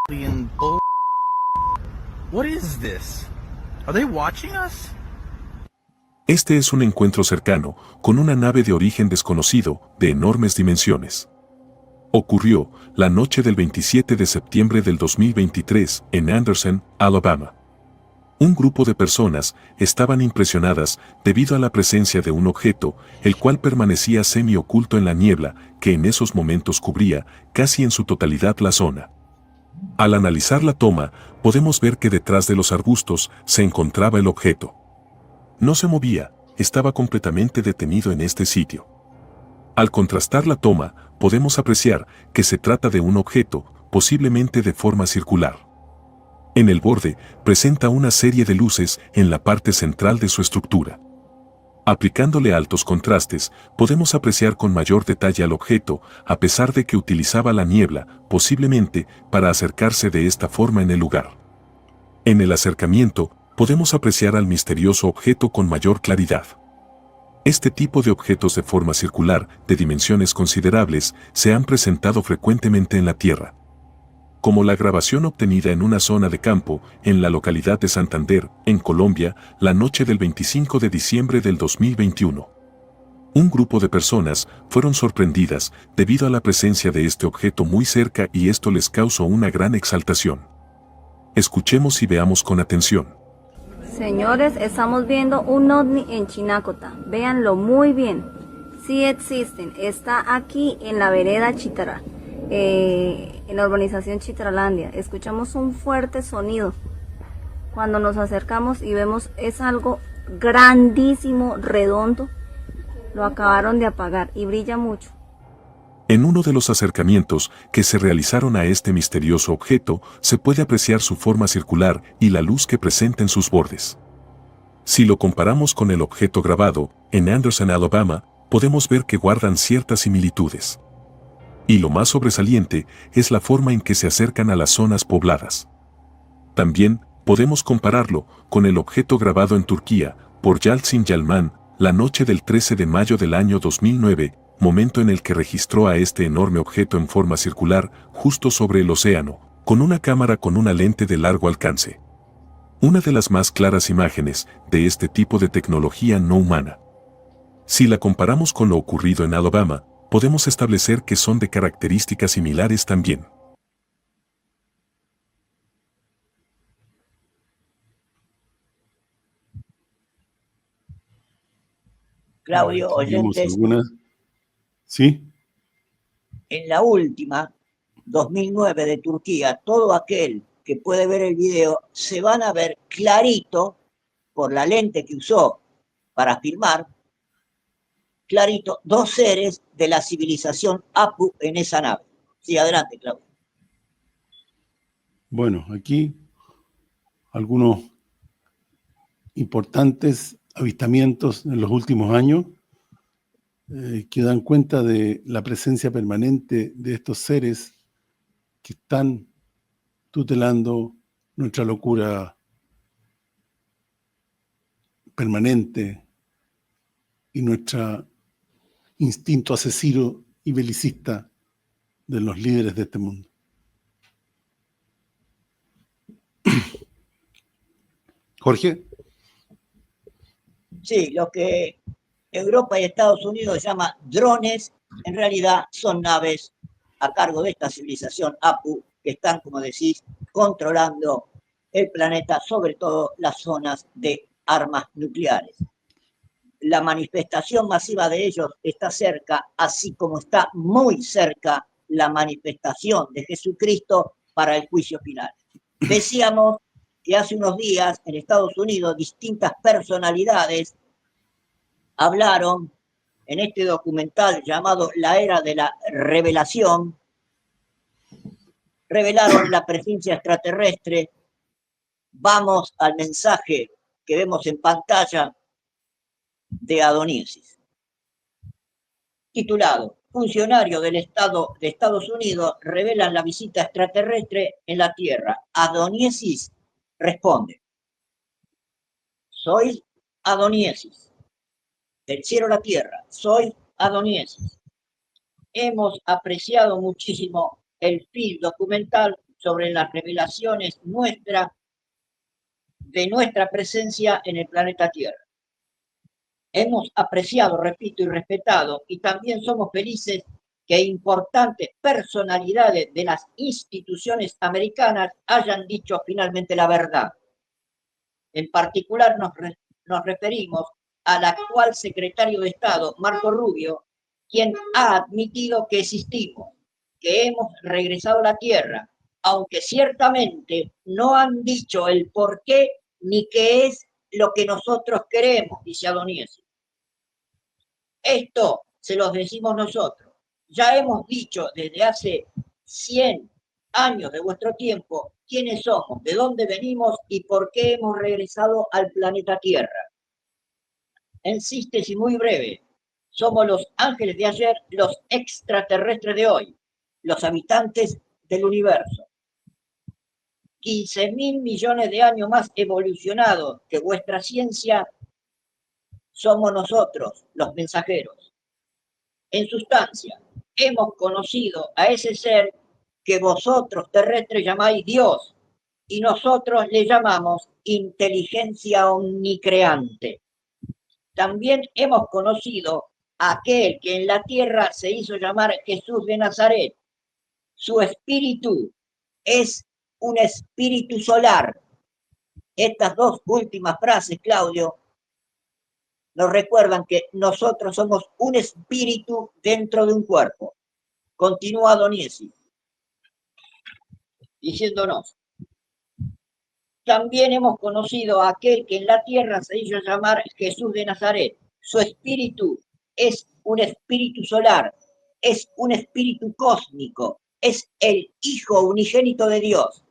alien bull. What is this? Are they watching us? Este es un encuentro cercano, con una nave de origen desconocido, de enormes dimensiones. Ocurrió la noche del 27 de septiembre del 2023 en Anderson, Alabama. Un grupo de personas estaban impresionadas debido a la presencia de un objeto, el cual permanecía semi-oculto en la niebla que en esos momentos cubría casi en su totalidad la zona. Al analizar la toma, podemos ver que detrás de los arbustos se encontraba el objeto. No se movía, estaba completamente detenido en este sitio. Al contrastar la toma, podemos apreciar que se trata de un objeto, posiblemente de forma circular. En el borde, presenta una serie de luces en la parte central de su estructura. Aplicándole altos contrastes, podemos apreciar con mayor detalle al objeto, a pesar de que utilizaba la niebla, posiblemente, para acercarse de esta forma en el lugar. En el acercamiento, podemos apreciar al misterioso objeto con mayor claridad. Este tipo de objetos de forma circular, de dimensiones considerables, se han presentado frecuentemente en la Tierra. Como la grabación obtenida en una zona de campo, en la localidad de Santander, en Colombia, la noche del 25 de diciembre del 2021. Un grupo de personas fueron sorprendidas debido a la presencia de este objeto muy cerca y esto les causó una gran exaltación. Escuchemos y veamos con atención. Señores, estamos viendo un ovni en Chinacota. Véanlo muy bien. Sí existen. Está aquí en la vereda Chitara, en la urbanización Chitralandia. Escuchamos un fuerte sonido. Cuando nos acercamos y vemos, es algo grandísimo, redondo. Lo acabaron de apagar y brilla mucho. En uno de los acercamientos que se realizaron a este misterioso objeto, se puede apreciar su forma circular y la luz que presenta en sus bordes. Si lo comparamos con el objeto grabado, en Anderson, Alabama, podemos ver que guardan ciertas similitudes. Y lo más sobresaliente es la forma en que se acercan a las zonas pobladas. También podemos compararlo con el objeto grabado en Turquía, por Yalçın Yılmaz, la noche del 13 de mayo del año 2009, momento en el que registró a este enorme objeto en forma circular justo sobre el océano, con una cámara con una lente de largo alcance. Una de las más claras imágenes de este tipo de tecnología no humana. Si la comparamos con lo ocurrido en Alabama, podemos establecer que son de características similares también. Claudio, Tenemos oyentes, algunas. ¿Sí? en la última, 2009 de Turquía, todo aquel que puede ver el video, se van a ver clarito, por la lente que usó para filmar, clarito, dos seres de la civilización Apu en esa nave. Sí, adelante, Claudio. Bueno, aquí algunos importantes avistamientos en los últimos años que dan cuenta de la presencia permanente de estos seres que están tutelando nuestra locura permanente y nuestro instinto asesino y belicista de los líderes de este mundo. Jorge. Sí, lo que Europa y Estados Unidos llama drones, en realidad son naves a cargo de esta civilización Apu, que están, como decís, controlando el planeta, sobre todo las zonas de armas nucleares. La manifestación masiva de ellos está cerca, así como está muy cerca la manifestación de Jesucristo para el juicio final. Decíamos que hace unos días en Estados Unidos distintas personalidades hablaron en este documental llamado La Era de la Revelación, revelaron la presencia extraterrestre. Vamos al mensaje que vemos en pantalla de Adoniesis, titulado Funcionario del Estado de Estados Unidos revelan la visita extraterrestre en la Tierra. Adoniesis responde: soy Adoniesis, del cielo a la tierra, soy Adoniesis. Hemos apreciado muchísimo el film documental sobre las revelaciones de nuestra presencia en el planeta Tierra. Hemos apreciado, repito, y respetado, y también somos felices que importantes personalidades de las instituciones americanas hayan dicho finalmente la verdad. En particular nos referimos al actual secretario de Estado, Marco Rubio, quien ha admitido que existimos, que hemos regresado a la Tierra, aunque ciertamente no han dicho el por qué ni qué es lo que nosotros queremos, dice Adoniesis. Esto se los decimos nosotros. Ya hemos dicho desde hace 100 años de vuestro tiempo quiénes somos, de dónde venimos y por qué hemos regresado al planeta Tierra. En síntesis muy breve, somos los ángeles de ayer, los extraterrestres de hoy, los habitantes del universo. 15.000 millones de años más evolucionados que vuestra ciencia, somos nosotros, los mensajeros. En sustancia, hemos conocido a ese ser que vosotros terrestres llamáis Dios y nosotros le llamamos inteligencia omnicreante. También hemos conocido a aquel que en la tierra se hizo llamar Jesús de Nazaret. Su espíritu es un espíritu solar. Estas dos últimas frases, Claudio, nos recuerdan que nosotros somos un espíritu dentro de un cuerpo. Continúa Adoniesis, diciéndonos: también hemos conocido a aquel que en la tierra se hizo llamar Jesús de Nazaret. Su espíritu es un espíritu solar, es un espíritu cósmico, es el Hijo unigénito de Dios.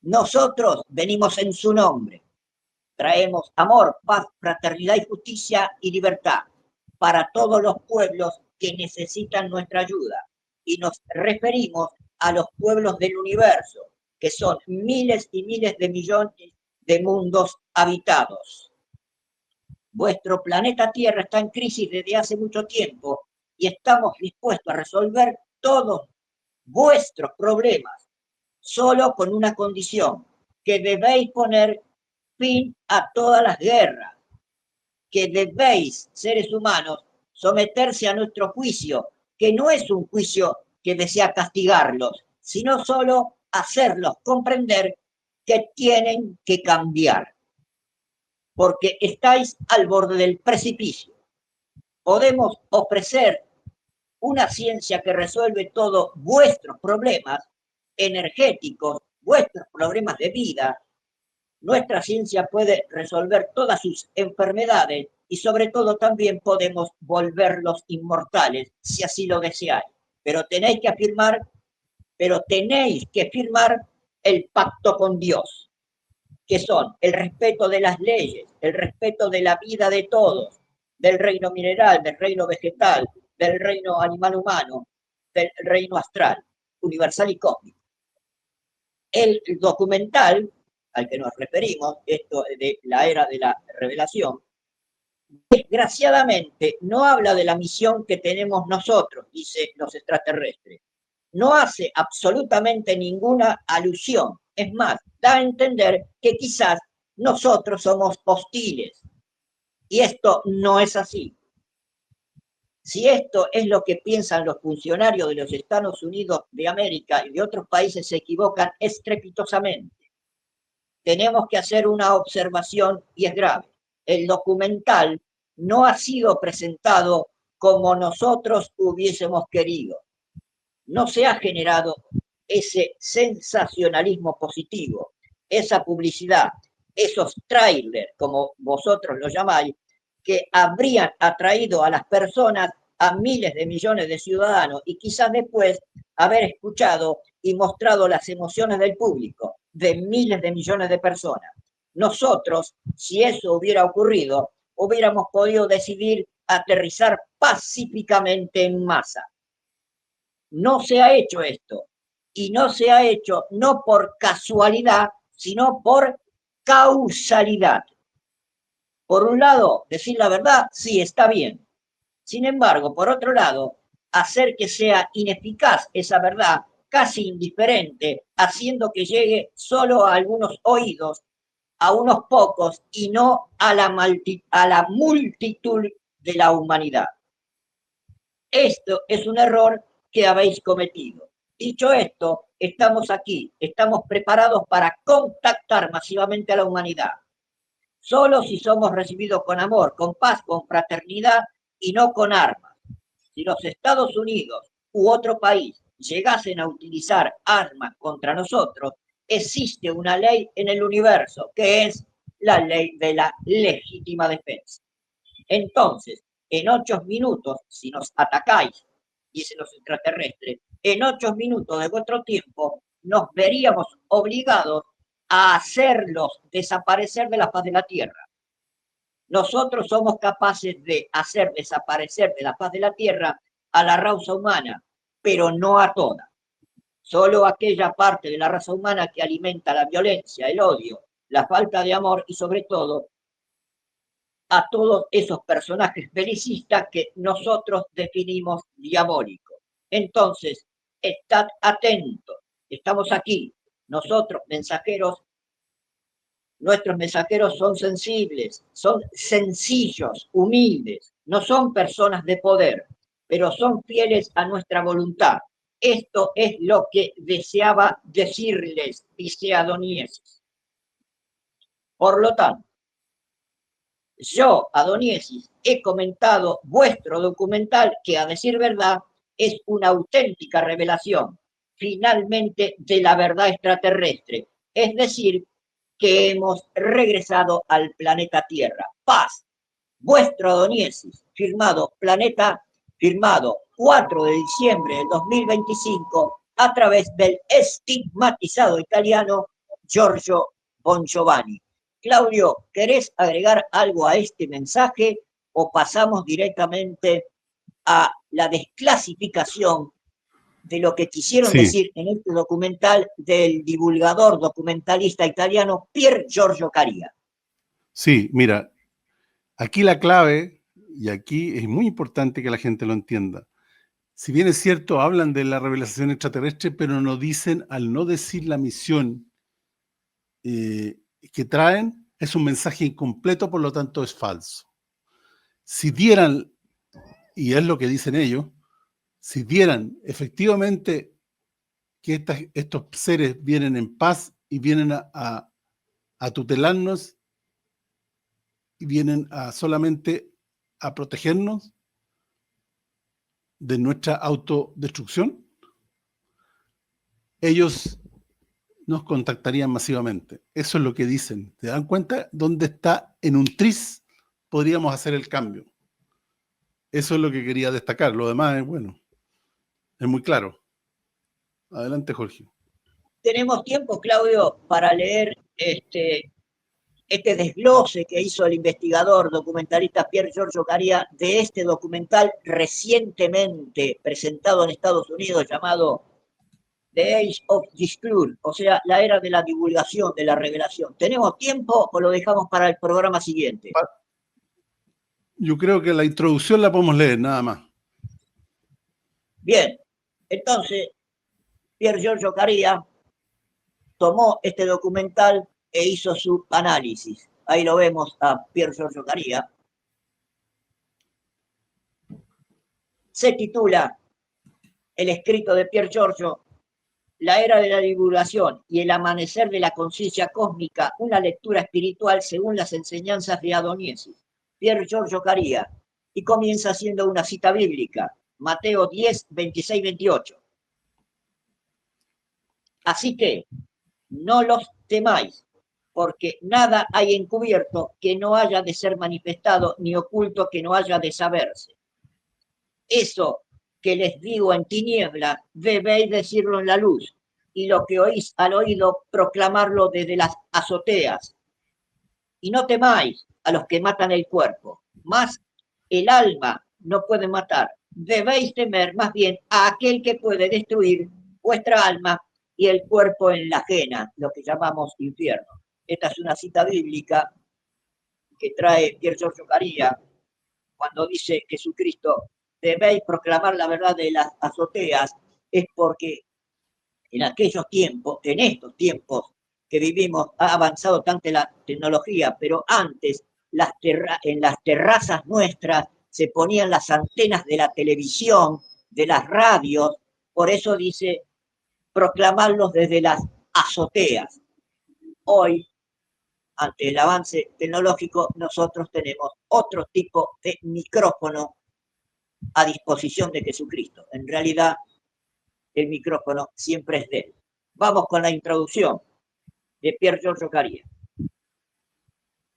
Nosotros venimos en su nombre. Traemos amor, paz, fraternidad y justicia y libertad para todos los pueblos que necesitan nuestra ayuda. Y nos referimos a los pueblos del universo, que son miles y miles de millones de mundos habitados. Vuestro planeta Tierra está en crisis desde hace mucho tiempo y estamos dispuestos a resolver todos vuestros problemas, solo con una condición: que debéis poner fin a todas las guerras, que debéis, seres humanos, someterse a nuestro juicio, que no es un juicio que desea castigarlos, sino solo hacerlos comprender que tienen que cambiar, porque estáis al borde del precipicio. podemos ofrecer una ciencia que resuelve todos vuestros problemas energéticos, vuestros problemas de vida. Nuestra ciencia puede resolver todas sus enfermedades y sobre todo también podemos volverlos inmortales, si así lo deseáis. Pero tenéis que firmar el pacto con Dios, que son el respeto de las leyes, el respeto de la vida de todos, del reino mineral, del reino vegetal, del reino animal humano, del reino astral, universal y cósmico. El documental al que nos referimos, esto de la era de la revelación, desgraciadamente no habla de la misión que tenemos nosotros, dice los extraterrestres. No hace absolutamente ninguna alusión. Es más, da a entender que quizás nosotros somos hostiles. Y esto no es así. Si esto es lo que piensan los funcionarios de los Estados Unidos de América y de otros países, se equivocan estrepitosamente. Tenemos que hacer una observación y es grave. El documental no ha sido presentado como nosotros hubiésemos querido. No se ha generado ese sensacionalismo positivo, esa publicidad, esos trailers, como vosotros lo llamáis, que habrían atraído a las personas, a miles de millones de ciudadanos, y quizás después haber escuchado y mostrado las emociones del público, de miles de millones de personas. Nosotros, si eso hubiera ocurrido, hubiéramos podido decidir aterrizar pacíficamente en masa. No se ha hecho esto, y no se ha hecho no por casualidad, sino por causalidad. Por un lado, decir la verdad, sí, está bien. Sin embargo, por otro lado, hacer que sea ineficaz esa verdad, casi indiferente, haciendo que llegue solo a algunos oídos, a unos pocos, y no a la multitud de la humanidad. Esto es un error que habéis cometido. Dicho esto, estamos aquí, estamos preparados para contactar masivamente a la humanidad. Solo si somos recibidos con amor, con paz, con fraternidad y no con armas. Si los Estados Unidos u otro país llegasen a utilizar armas contra nosotros, existe una ley en el universo, que es la ley de la legítima defensa. Entonces, en 8 minutos, si nos atacáis, dicen los extraterrestres, en 8 minutos de vuestro tiempo, nos veríamos obligados a hacerlos desaparecer de la faz de la Tierra. Nosotros somos capaces de hacer desaparecer de la faz de la Tierra a la raza humana, pero no a toda. Solo aquella parte de la raza humana que alimenta la violencia, el odio, la falta de amor y sobre todo a todos esos personajes belicistas que nosotros definimos diabólicos. Entonces, estad atentos, estamos aquí, nosotros mensajeros, nuestros mensajeros son sensibles, son sencillos, humildes, no son personas de poder, pero son fieles a nuestra voluntad. Esto es lo que deseaba decirles, dice Adoniesis. Por lo tanto, yo, Adoniesis, he comentado vuestro documental que, a decir verdad, es una auténtica revelación, finalmente, de la verdad extraterrestre. Es decir, que hemos regresado al planeta Tierra. Paz. Vuestro Adoniesis, firmado 4 de diciembre del 2025, a través del estigmatizado italiano Giorgio Bongiovanni. Claudio, ¿querés agregar algo a este mensaje o pasamos directamente a la desclasificación de lo que quisieron decir en este documental del divulgador documentalista italiano Pier Giorgio Caria? Sí, mira, aquí la clave, y aquí es muy importante que la gente lo entienda. Si bien es cierto, hablan de la revelación extraterrestre, pero no dicen, al no decir la misión que traen, es un mensaje incompleto, por lo tanto es falso. Si dieran, y es lo que dicen ellos, si dieran efectivamente que estos seres vienen en paz y vienen a tutelarnos y vienen solamente a protegernos, de nuestra autodestrucción, ellos nos contactarían masivamente. Eso es lo que dicen. ¿Te dan cuenta? ¿Dónde está? En un tris podríamos hacer el cambio. Eso es lo que quería destacar. Lo demás es, bueno, es muy claro. Adelante, Jorge. Tenemos tiempo, Claudio, para leer este desglose que hizo el investigador documentalista Pier Giorgio Caria de este documental recientemente presentado en Estados Unidos llamado The Age of Disclosure, o sea, la era de la divulgación, de la revelación. ¿Tenemos tiempo o lo dejamos para el programa siguiente? Yo creo que la introducción la podemos leer, nada más. Bien, entonces Pier Giorgio Caria tomó este documental e hizo su análisis. Ahí lo vemos a Pier Giorgio Caria. Se titula el escrito de Pier Giorgio, La era de la divulgación y el amanecer de la conciencia cósmica, una lectura espiritual según las enseñanzas de Adoniesis. Pier Giorgio Caria, y comienza haciendo una cita bíblica, Mateo 10, 26, 28. Así que no los temáis, porque nada hay encubierto que no haya de ser manifestado, ni oculto que no haya de saberse. Eso que les digo en tinieblas, debéis decirlo en la luz, y lo que oís al oído, proclamarlo desde las azoteas. Y no temáis a los que matan el cuerpo, mas el alma no puede matar. Debéis temer más bien a aquel que puede destruir vuestra alma y el cuerpo en la ajena, lo que llamamos infierno. Esta es una cita bíblica que trae Pier Giorgio Caria cuando dice Jesucristo, debéis proclamar la verdad de las azoteas, es porque en aquellos tiempos, en estos tiempos que vivimos, ha avanzado tanto la tecnología, pero antes en las terrazas nuestras se ponían las antenas de la televisión, de las radios, por eso dice proclamarlos desde las azoteas. Hoy, ante el avance tecnológico, nosotros tenemos otro tipo de micrófono a disposición de Jesucristo. En realidad, el micrófono siempre es de él. Vamos con la introducción de Pier Giorgio Caria.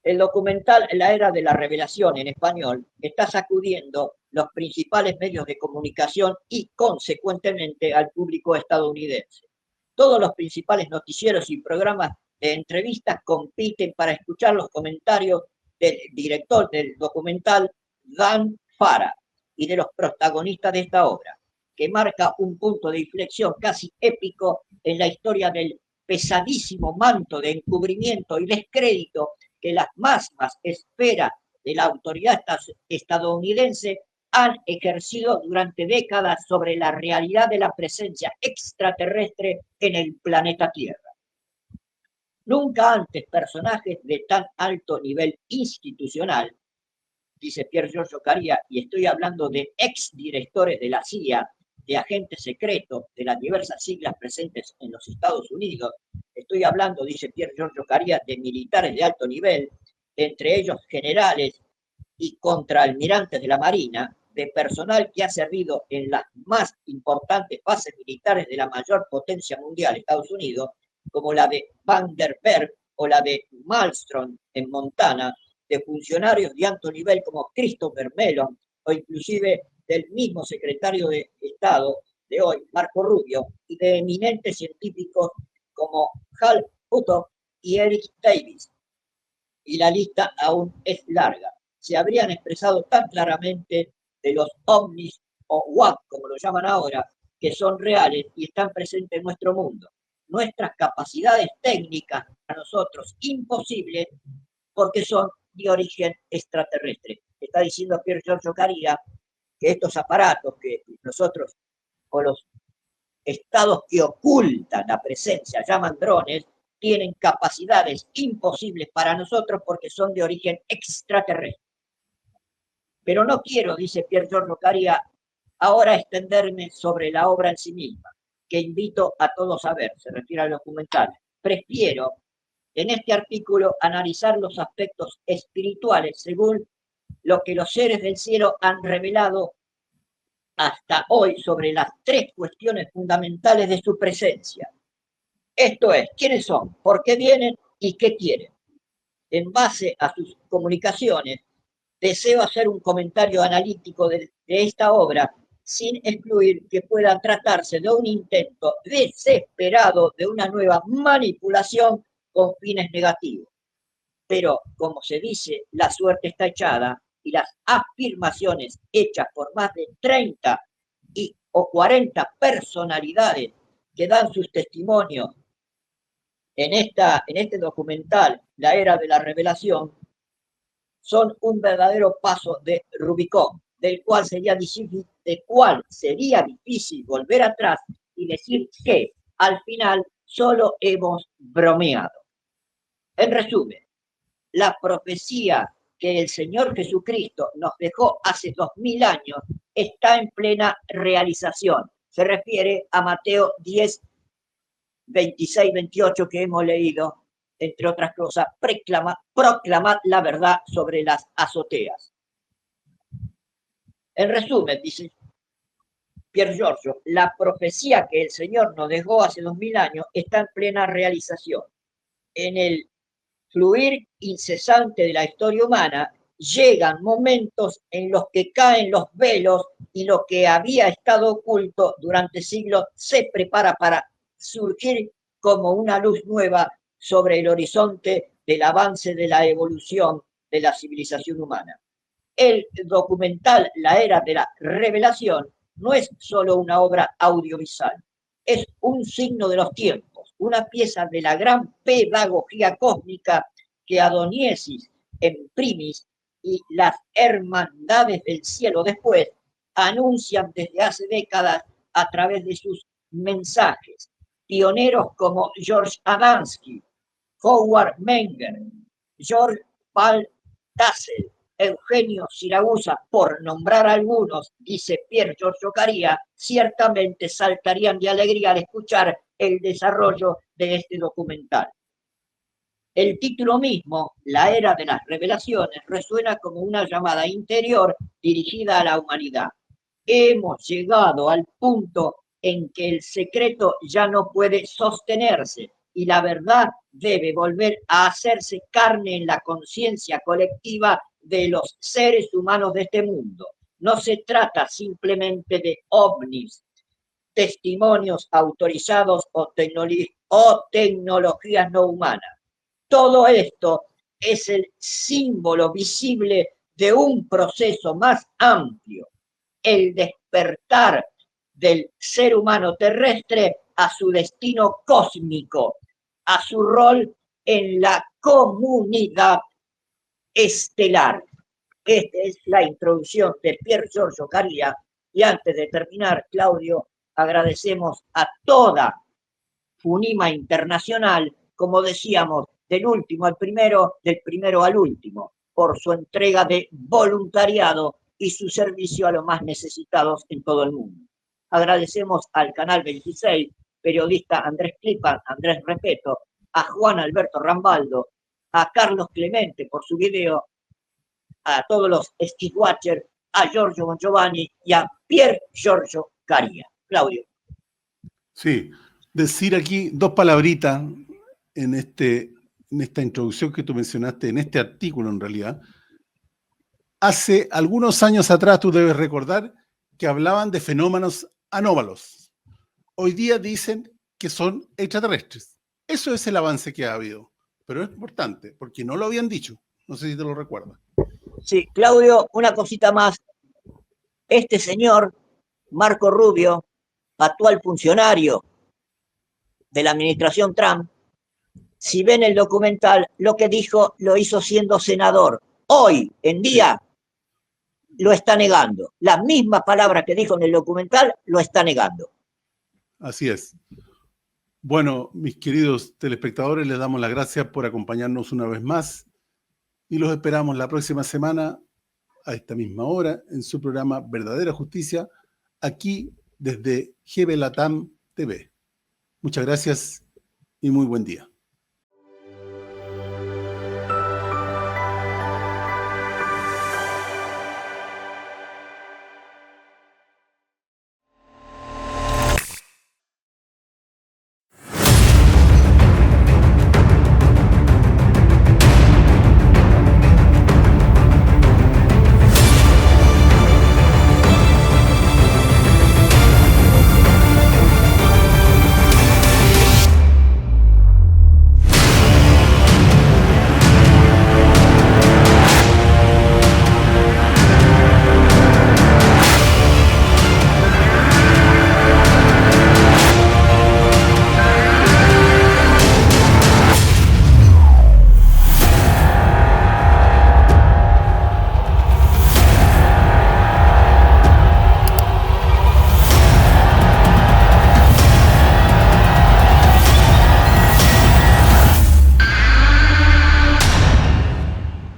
El documental La era de la revelación en español está sacudiendo los principales medios de comunicación y, consecuentemente, al público estadounidense. Todos los principales noticieros y programas de entrevistas compiten para escuchar los comentarios del director del documental, Dan Farah, y de los protagonistas de esta obra, que marca un punto de inflexión casi épico en la historia del pesadísimo manto de encubrimiento y descrédito que las máximas esferas de la autoridad estadounidense han ejercido durante décadas sobre la realidad de la presencia extraterrestre en el planeta Tierra. Nunca antes personajes de tan alto nivel institucional, dice Pier Giorgio Caria, y estoy hablando de exdirectores de la CIA, de agentes secretos de las diversas siglas presentes en los Estados Unidos. Estoy hablando, dice Pier Giorgio Caria, de militares de alto nivel, entre ellos generales y contraalmirantes de la Marina, de personal que ha servido en las más importantes bases militares de la mayor potencia mundial, Estados Unidos, como la de Vandenberg o la de Malmstrom en Montana, de funcionarios de alto nivel como Christopher Mellon o inclusive del mismo secretario de Estado de hoy, Marco Rubio, y de eminentes científicos como Hal Puthoff y Eric Davis. Y la lista aún es larga. Se habrían expresado tan claramente de los ovnis o WAP, como lo llaman ahora, que son reales y están presentes en nuestro mundo. Nuestras capacidades técnicas a nosotros imposibles porque son de origen extraterrestre. Está diciendo Pier Giorgio Caria que estos aparatos que nosotros, o los estados que ocultan la presencia, llaman drones, tienen capacidades imposibles para nosotros porque son de origen extraterrestre. Pero no quiero, dice Pier Giorgio Caria, ahora extenderme sobre la obra en sí misma, que invito a todos a ver, se refiere al documental. Prefiero en este artículo analizar los aspectos espirituales según lo que los seres del cielo han revelado hasta hoy sobre las 3 cuestiones fundamentales de su presencia. Esto es, ¿quiénes son? ¿Por qué vienen? ¿Y qué quieren? En base a sus comunicaciones, deseo hacer un comentario analítico de esta obra sin excluir que pueda tratarse de un intento desesperado de una nueva manipulación con fines negativos. Pero, como se dice, la suerte está echada y las afirmaciones hechas por más de 30 o 40 personalidades que dan sus testimonios en este documental, La Era de la Revelación, son un verdadero paso de Rubicón, del cual sería difícil volver atrás y decir que al final solo hemos bromeado. En resumen, la profecía que el Señor Jesucristo nos dejó hace 2000 años está en plena realización. Se refiere a Mateo 10, 26, 28 que hemos leído, entre otras cosas, proclamad la verdad sobre las azoteas. En resumen, dice Pier Giorgio, la profecía que el Señor nos dejó hace 2000 años está en plena realización. En el fluir incesante de la historia humana, llegan momentos en los que caen los velos y lo que había estado oculto durante siglos se prepara para surgir como una luz nueva sobre el horizonte del avance de la evolución de la civilización humana. El documental La Era de la Revelación no es solo una obra audiovisual, es un signo de los tiempos, una pieza de la gran pedagogía cósmica que Adoniesis en primis y las hermandades del cielo después anuncian desde hace décadas a través de sus mensajes. Pioneros como George Adamski, Howard Menger, George Paul Tassel, Eugenio Siragusa, por nombrar algunos, dice Pier Giorgio Caria, ciertamente saltarían de alegría al escuchar el desarrollo de este documental. El título mismo, La Era de las Revelaciones, resuena como una llamada interior dirigida a la humanidad. Hemos llegado al punto en que el secreto ya no puede sostenerse y la verdad debe volver a hacerse carne en la conciencia colectiva de los seres humanos de este mundo. No se trata simplemente de ovnis, testimonios autorizados o tecnologías no humanas. Todo esto es el símbolo visible de un proceso más amplio, el despertar del ser humano terrestre a su destino cósmico, a su rol en la comunidad estelar. Esta es la introducción de Pier Giorgio Caria y antes de terminar, Claudio, agradecemos a toda Funima Internacional, como decíamos, del último al primero, del primero al último, por su entrega de voluntariado y su servicio a los más necesitados en todo el mundo. Agradecemos al Canal 26, periodista Andrés Clipan, Andrés Repeto, a Juan Alberto Rambaldo, a Carlos Clemente por su video, a todos los Steve Watcher, a Giorgio Bongiovanni y a Pier Giorgio Caria. Claudio. Sí, decir aquí 2 palabritas en esta introducción que tú mencionaste, en este artículo en realidad. Hace algunos años atrás, tú debes recordar, que hablaban de fenómenos anómalos. Hoy día dicen que son extraterrestres. Eso es el avance que ha habido. Pero es importante, porque no lo habían dicho. No sé si te lo recuerdas. Sí, Claudio, una cosita más. Este señor, Marco Rubio, actual funcionario de la administración Trump, si ven el documental, lo que dijo lo hizo siendo senador. Hoy en día lo está negando. Las mismas palabras que dijo en el documental lo está negando. Así es. Bueno, mis queridos telespectadores, les damos las gracias por acompañarnos una vez más y los esperamos la próxima semana a esta misma hora en su programa Verdadera Justicia, aquí desde GB Latam TV. Muchas gracias y muy buen día.